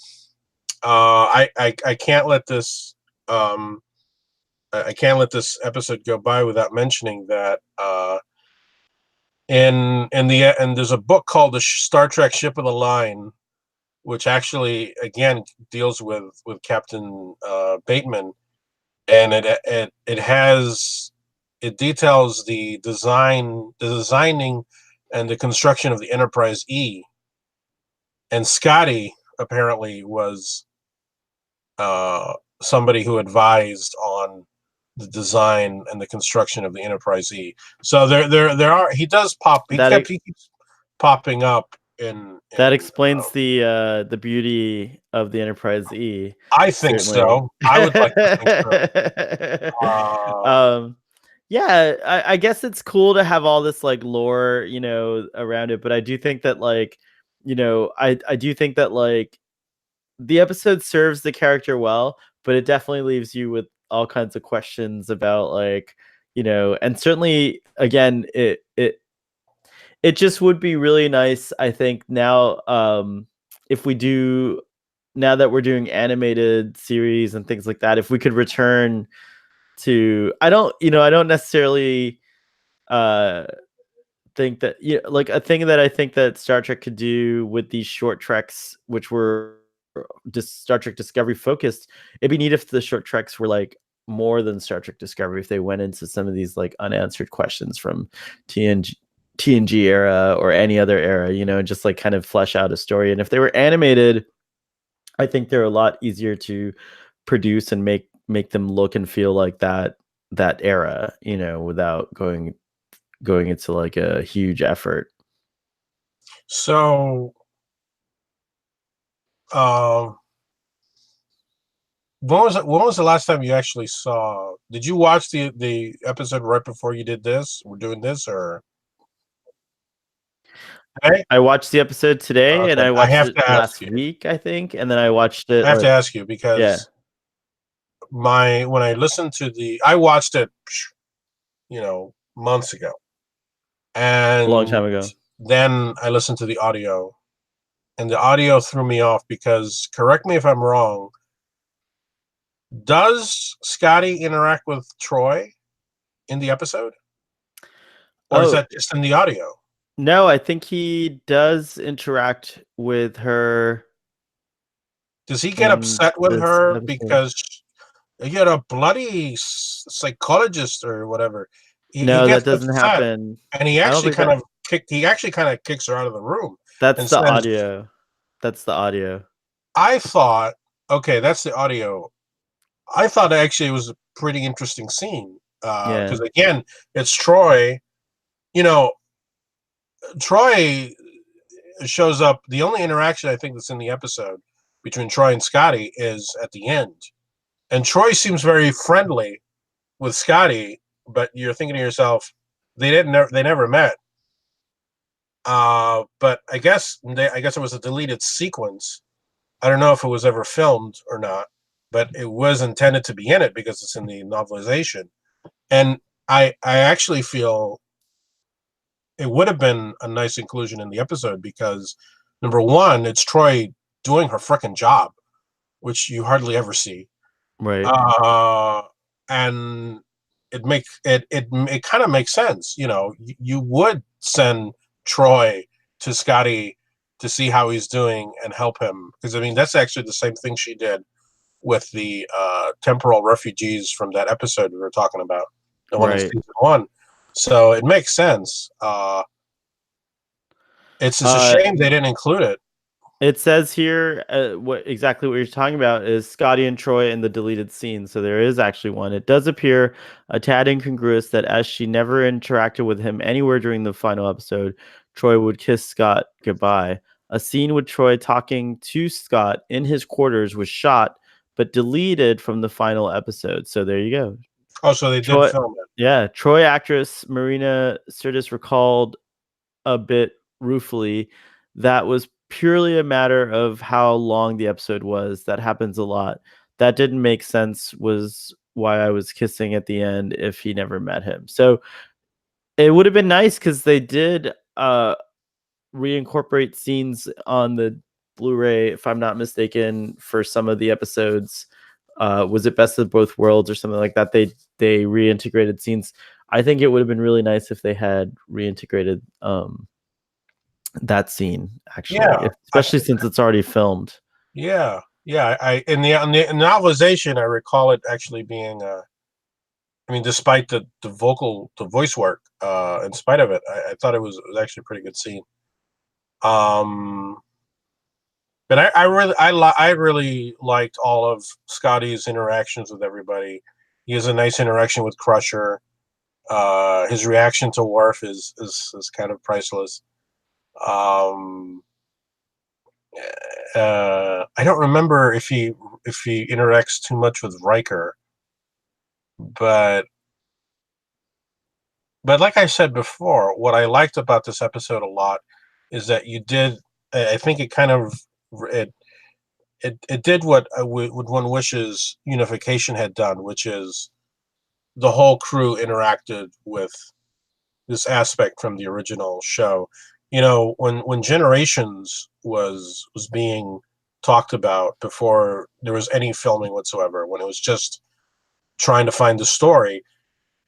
I can't let this I can't let this episode go by without mentioning that and there's a book called the Star Trek Ship of the Line, which actually again deals with Captain Bateman, and it details the designing, and the construction of the Enterprise E. And Scotty apparently was somebody who advised on the design and the construction of the Enterprise E. So there are he does pop he keeps popping up in that explains the beauty of the Enterprise E. I think so. I would like to think so. Yeah, I guess it's cool to have all this like lore, around it, but I do think that I do think that the episode serves the character well, but it definitely leaves you with all kinds of questions about and certainly again it just would be really nice, I think, now if we do now that we're doing animated series and things like that, if we could return to I don't necessarily think that like a thing that I think that Star Trek could do with these short treks, which were just Star Trek Discovery focused. It'd be neat if the short treks were like more than Star Trek Discovery, if they went into some of these like unanswered questions from TNG era or any other era, and just like kind of flesh out a story. And if they were animated, I think they're a lot easier to produce and make them look and feel like that era, without going into like a huge effort. So when was the last time you actually saw? Did you watch the episode right before you did this? We're doing this, or I watched the episode today, and I watched have it to last week, I think, and then I watched it. I have to ask you because when I listened to I watched it, months ago, and a long time ago. Then I listened to the audio, and the audio threw me off because, correct me if I'm wrong, does Scotty interact with Troy in the episode? Or is that just in the audio? No, I think he does interact with her. Does he get upset with her episode because you're a bloody psychologist or whatever? No, that doesn't happen. And he actually kind of kicks her out of the room. That's the audio. That's the audio. I thought, okay, that's the audio. I thought actually it was a pretty interesting scene. Because again, it's Troy. Troy shows up. The only interaction I think that's in the episode between Troy and Scotty is at the end. And Troy seems very friendly with Scotty, but you're thinking to yourself, they never met. But I guess it was a deleted sequence. I don't know if it was ever filmed or not, but it was intended to be in it because it's in the novelization. And I actually feel it would have been a nice inclusion in the episode because, number one, it's Troy doing her frickin' job, which you hardly ever see. Right. And it kind of makes sense. You would send Troy to Scotty to see how he's doing and help him. Because, I mean, that's actually the same thing she did with the temporal refugees from that episode we were talking about, the one in season 1. So it makes sense. It's just a shame they didn't include it. It says here what you're talking about is Scotty and Troy in the deleted scene. So there is actually one. It does appear a tad incongruous that as she never interacted with him anywhere during the final episode, Troy would kiss Scott goodbye. A scene with Troy talking to Scott in his quarters was shot but deleted from the final episode. So there you go. Oh, so they did film it. Yeah. Troy actress Marina Sirtis recalled a bit ruefully that was purely a matter of how long the episode was. That happens a lot. That didn't make sense, was why I was kissing at the end if he never met him. So it would have been nice because they did reincorporate scenes on the Blu-ray, if I'm not mistaken, for some of the episodes. Was it Best of Both Worlds or something like that? They reintegrated scenes. I think it would have been really nice if they had reintegrated that scene, actually, especially since it's already filmed. Yeah, Yeah, I in the novelization, I recall it actually being. I mean, despite the voice work, in spite of it, I thought it was actually a pretty good scene. Um, but I really liked all of Scotty's interactions with everybody. He has a nice interaction with Crusher. His reaction to Worf is kind of priceless. Um, I don't remember if he interacts too much with Riker, but like I said before, what I liked about this episode a lot is that you did. I think it kind of it it did what one wishes Unification had done, which is the whole crew interacted with this aspect from the original show. You know, when Generations was being talked about before there was any filming whatsoever, when it was just trying to find the story,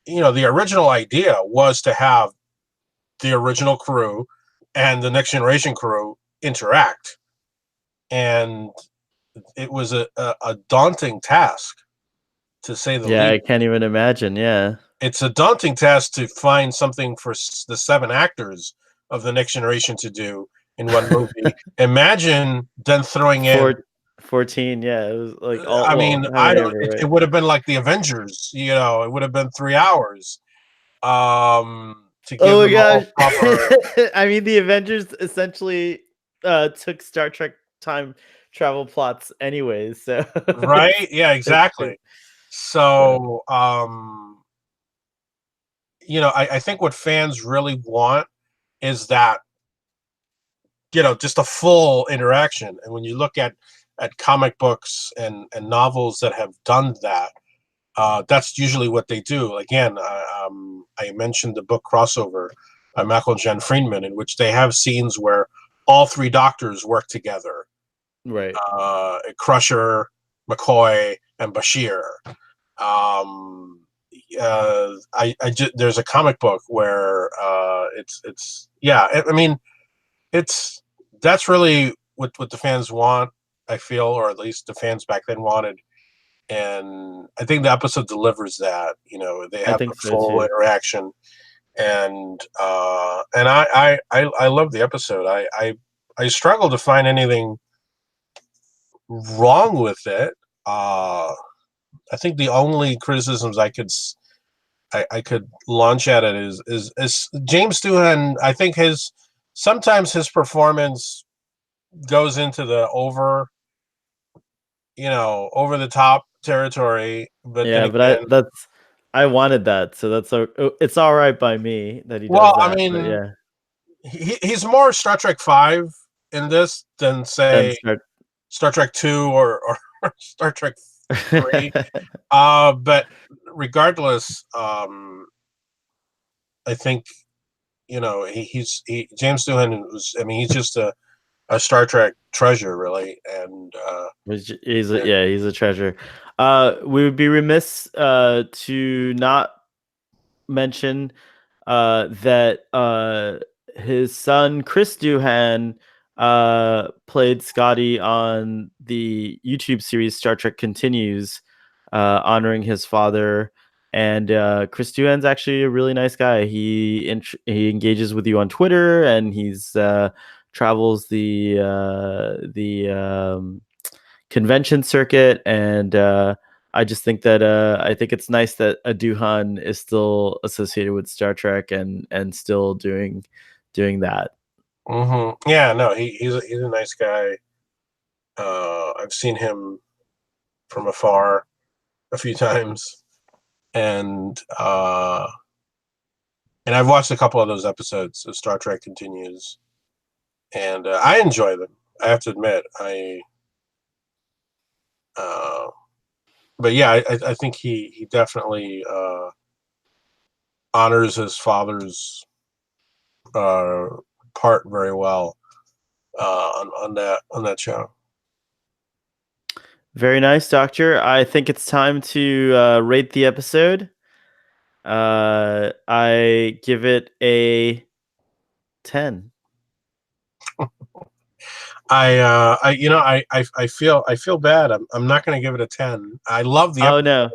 the original idea was to have the original crew and the Next Generation crew interact, and it was a daunting task, to say the Yeah, least. I can't even imagine. Yeah. It's a daunting task to find something for the seven actors of the Next Generation to do in one movie. Imagine then throwing in. 14, yeah, it was like all I well, mean, how I many don't. ever, It right? would have been like the Avengers. It would have been 3 hours. To give Oh my them a whole gosh. proper. I mean, the Avengers essentially took Star Trek time travel plots anyways, so Right? Yeah, it's exactly. yeah. So, I think what fans really want is that, just a full interaction. And when you look at comic books and novels that have done that, that's usually what they do. Again, I mentioned the book Crossover by Michael Jen Friedman, in which they have scenes where all three doctors work together: Right. Crusher, McCoy, and Bashir. Um, there's a comic book where it's yeah. I mean, it's that's really what the fans want. I feel, or at least the fans back then wanted, and I think the episode delivers that. They I have think the so full too. interaction, and I love the episode. I struggle to find anything wrong with it. I think the only criticisms I could launch at it is James Doohan. I think sometimes his performance goes into the over the top territory, but then Yeah, but I again, that's I wanted that, so it's all right by me that he does well, I that, but mean, yeah. he's more Star Trek 5 in this than, Then say, start Star Trek 2 or Star Trek 3. But regardless, I think James Doohan was. I mean, he's just a Star Trek treasure, really, and He's a treasure. We would be remiss to not mention that his son Chris Doohan played Scotty on the YouTube series Star Trek Continues, honoring his father. And Chris Doohan's actually a really nice guy. He engages with you on Twitter, and he's travels the convention circuit, and I just think that I think it's nice that a Doohan is still associated with Star Trek and still doing that. yeah, no, he's a nice guy. I've seen him from afar a few times, and I've watched a couple of those episodes of Star Trek Continues, and I enjoy them. I have to admit, uh, but yeah, I think he definitely honors his father's uh, part very well on that show. Very nice, Doctor. I think it's time to rate the episode. I give it a 10. I feel bad. I'm not going to give it a 10. I love the Oh episode. no,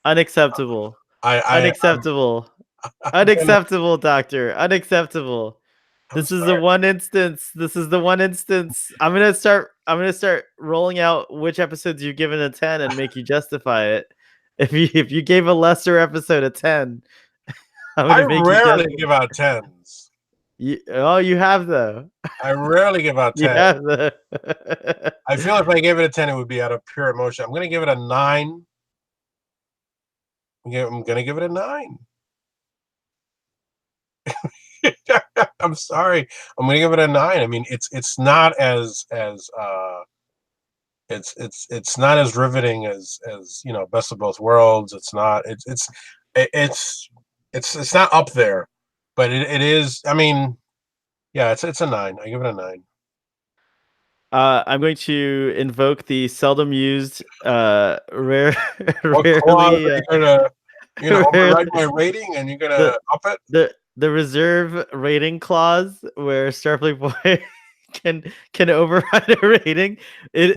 unacceptable, I unacceptable, I'm gonna, unacceptable, Doctor, unacceptable. I'm This is the sorry. one instance. This is the one instance. I'm gonna start. I'm gonna start rolling out which episodes you've given a 10 and make you justify it. If you gave a lesser episode a 10, I'm I gonna make you rarely justify. give out 10s. You have though. I rarely give out You 10. have though. I feel if I gave it a 10, it would be out of pure emotion. I'm going to give it a 9. I'm going to give it a 9. I'm sorry. I'm going to give it a 9. I mean, it's not as it's not as riveting as Best of Both Worlds. It's not. It's not up there, but it is. I mean, yeah, it's a 9. I give it a 9. I'm going to invoke the seldom used, What clause rarely, are you gonna, override my rarely rating and you're gonna the up it? the reserve rating clause where Starfleet Boy can override a rating.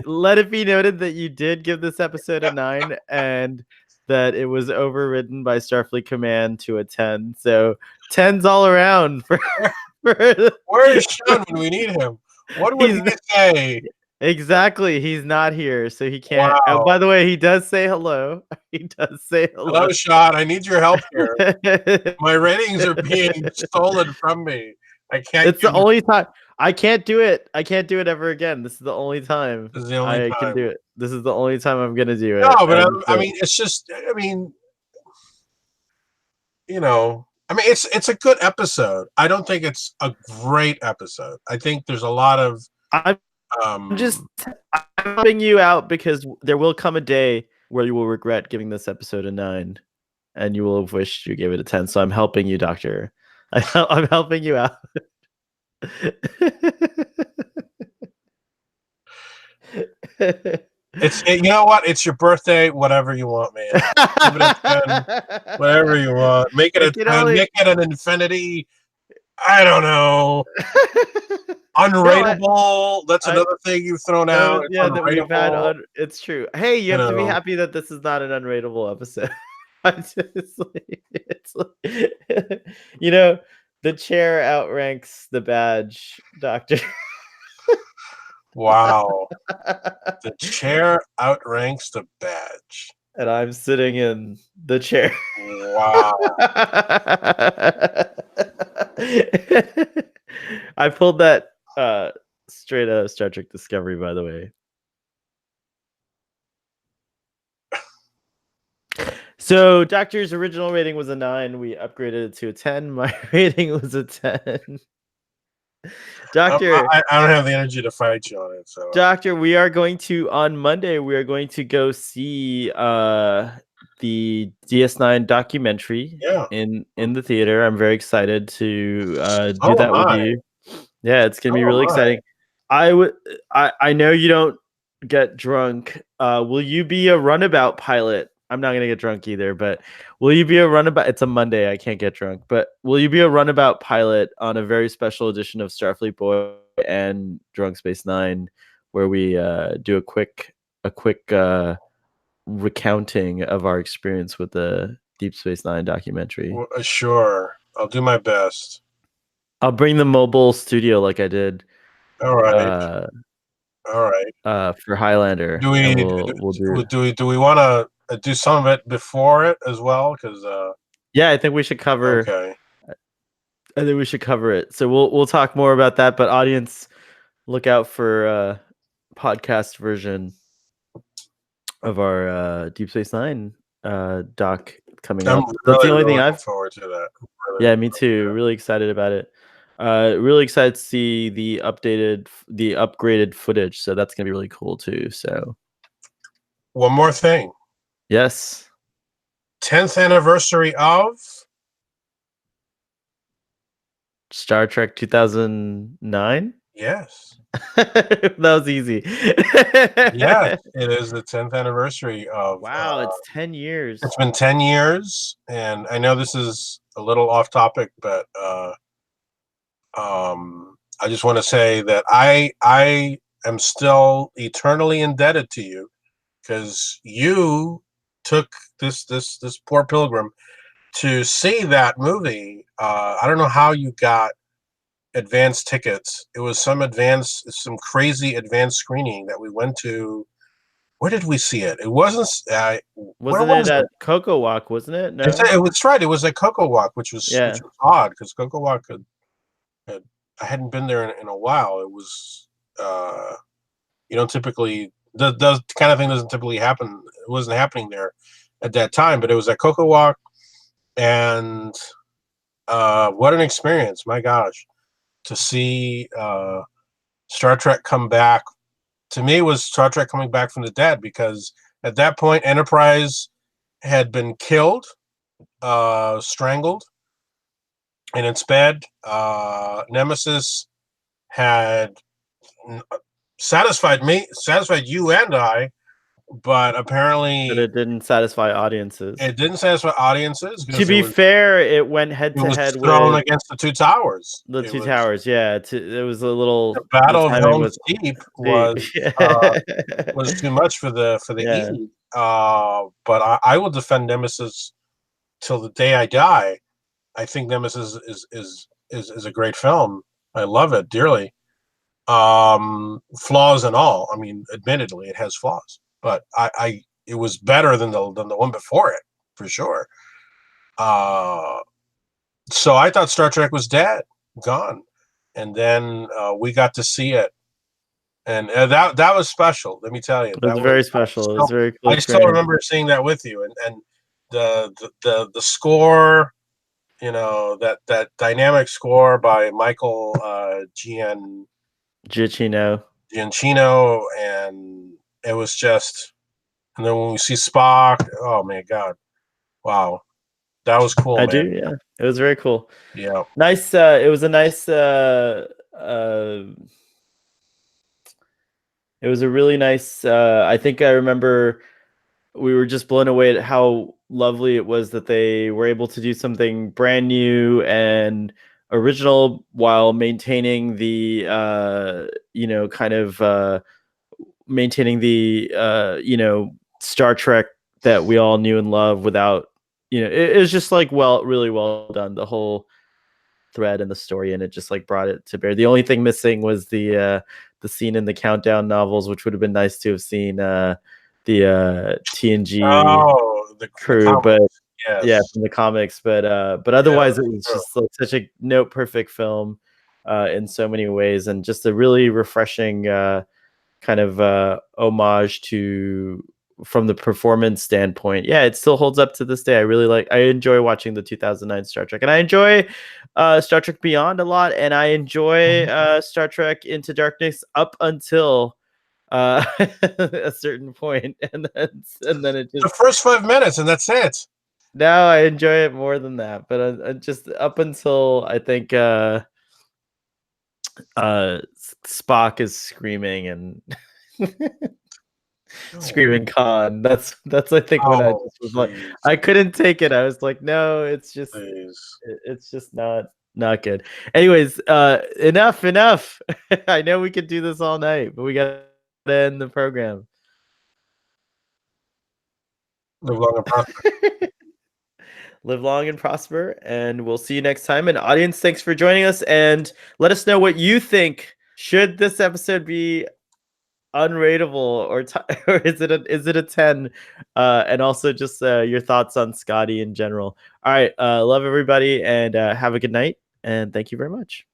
Let it be noted that you did give this episode a 9 and that it was overridden by Starfleet Command to a 10. So 10s all around for, for Where is Sean when we need him? What would he's he say? exactly, he's not here, so he can't. Oh, by Wow. the way, he does say hello. He does say Hello, hello. Sean. I need your help here. My ratings are being stolen from me. I can't It's the give you. only time I can't do it. I can't do it ever again. This is the only time This is the only I can time. do it. This is the only time I'm gonna do No, it. but And I so mean, it's just. I mean, I mean, it's a good episode. I don't think it's a great episode. I think there's a lot of I'm just um I'm helping you out because there will come a day where you will regret giving this episode a 9, and you will have wished you gave it a 10. So I'm helping you, Doctor. I'm helping you out. it's you know what? It's your birthday. Whatever you want, man. Give it a 10. Whatever you want. Make it a It can 10. only Make it an infinity. I don't know. no, Unrateable. That's I another thing you've thrown no, out. It's yeah, that we've had unrateable. on. It's true. Hey, you You have to be know. happy that this is not an unrateable episode. It's like, the chair outranks the badge, Doctor. Wow. The chair outranks the badge. And I'm sitting in the chair. Wow. I pulled that straight out of Star Trek Discovery, by the way. So Doctor's original rating was a 9. We upgraded it to a 10. My rating was a 10. Doctor, I don't have the energy to fight you on it. So Doctor, we are going to on Monday. We are going to go see the DS9 documentary yeah. in the theater. I'm very excited to do Oh that am with I. you. Yeah, it's gonna be Oh really am I. exciting. I know you don't get drunk. Will you be a runabout pilot? I'm not gonna get drunk either, but will you be a runabout? It's a Monday. I can't get drunk, but will you be a runabout pilot on a very special edition of Starfleet Boy and Drunk Space Nine, where we do a quick recounting of our experience with the Deep Space Nine documentary? Sure. I'll do my best. I'll bring the mobile studio like I did All right. uh All right. for Highlander, Do and we we'll do. do we want to do some of it before it as well? Because Yeah, I think we should cover. okay. I think we should cover it. So we'll talk more about that. But audience, look out for podcast version of our Deep Space Nine doc coming I'm up. That's the really only thing looking I've. forward to that. Really Yeah, looking me forward to too. that. Really excited about it. Really excited to see the upgraded footage. So that's gonna be really cool too. So One more thing. yes, 10th anniversary of Star Trek 2009. yes. That was easy. Yes, it is the 10th anniversary of Wow, it's 10 years. it's been 10 years, and I know this is a little off topic, but I just want to say that I am still eternally indebted to you, because you took this poor pilgrim to see that movie. I don't know how you got advanced tickets. It was some crazy advanced screening that we went to. Where did we see it? It wasn't. Where Wasn't it was at it? Cocoa Walk? Wasn't it? No. It was right. It was at Cocoa Walk, which Yeah. was odd, because Cocoa Walk I hadn't been there in a while. It was you don't typically the kind of thing doesn't typically happen. It wasn't happening there at that time, but it was at Cocoa Walk, and what an experience! My gosh, to see Star Trek come back. To me, it was Star Trek coming back from the dead, because at that point, Enterprise had been killed, strangled in its bed. Nemesis had satisfied you and I, but apparently But it didn't satisfy audiences. it didn't satisfy audiences, To because be fair, it went head it to was head thrown with against the two towers. the It two was towers. Yeah, it was a little. the The Battle of timing Helm's was Deep deep. was too much for the Yeah. E. But I will defend Nemesis till the day I die. I think Nemesis is a great film. I love it dearly. Flaws and all. I mean, admittedly, it has flaws, but it was better than the one before it, for sure. So I thought Star Trek was dead, gone, and then we got to see it, and that was special. Let me tell you, It was very special. It was a very cool I still experience. remember seeing that with you, and the score, that dynamic score by Michael Giacchino. Giacchino, and it was just. And then when we see Spock, oh my god, wow, that was cool, I man. do, yeah. It was very cool. Yeah. Nice. It was a nice. It was a really nice. I think I remember we were just blown away at how lovely it was that they were able to do something brand new and original while maintaining the kind of maintaining the Star Trek that we all knew and loved without it was just like really well done, the whole thread and the story, and it just like brought it to bear. The only thing missing was the scene in the Countdown novels, which would have been nice to have seen the TNG crew, but yes. yeah, from the comics, but otherwise it was just like such a note perfect film in so many ways, and just a really refreshing kind of homage to from the performance standpoint. Yeah, it still holds up to this day. I enjoy watching the 2009 Star Trek, and I enjoy Star Trek Beyond a lot, and I enjoy Star Trek Into Darkness up until a certain point, and then it just the first 5 minutes, and that's it. Now I enjoy it more than that, but just up until I think Spock is screaming and screaming Khan. That's I think when I just was like, I couldn't take it. I was like, no, it's just not good. Anyways, enough. I know we could do this all night, but we got to end the program. Live long and prosper. Live long and prosper, and we'll see you next time. And audience, thanks for joining us, and let us know what you think. Should this episode be unrateable, or is it a 10? And also just your thoughts on Scotty in general. All right, love everybody, and have a good night, and thank you very much.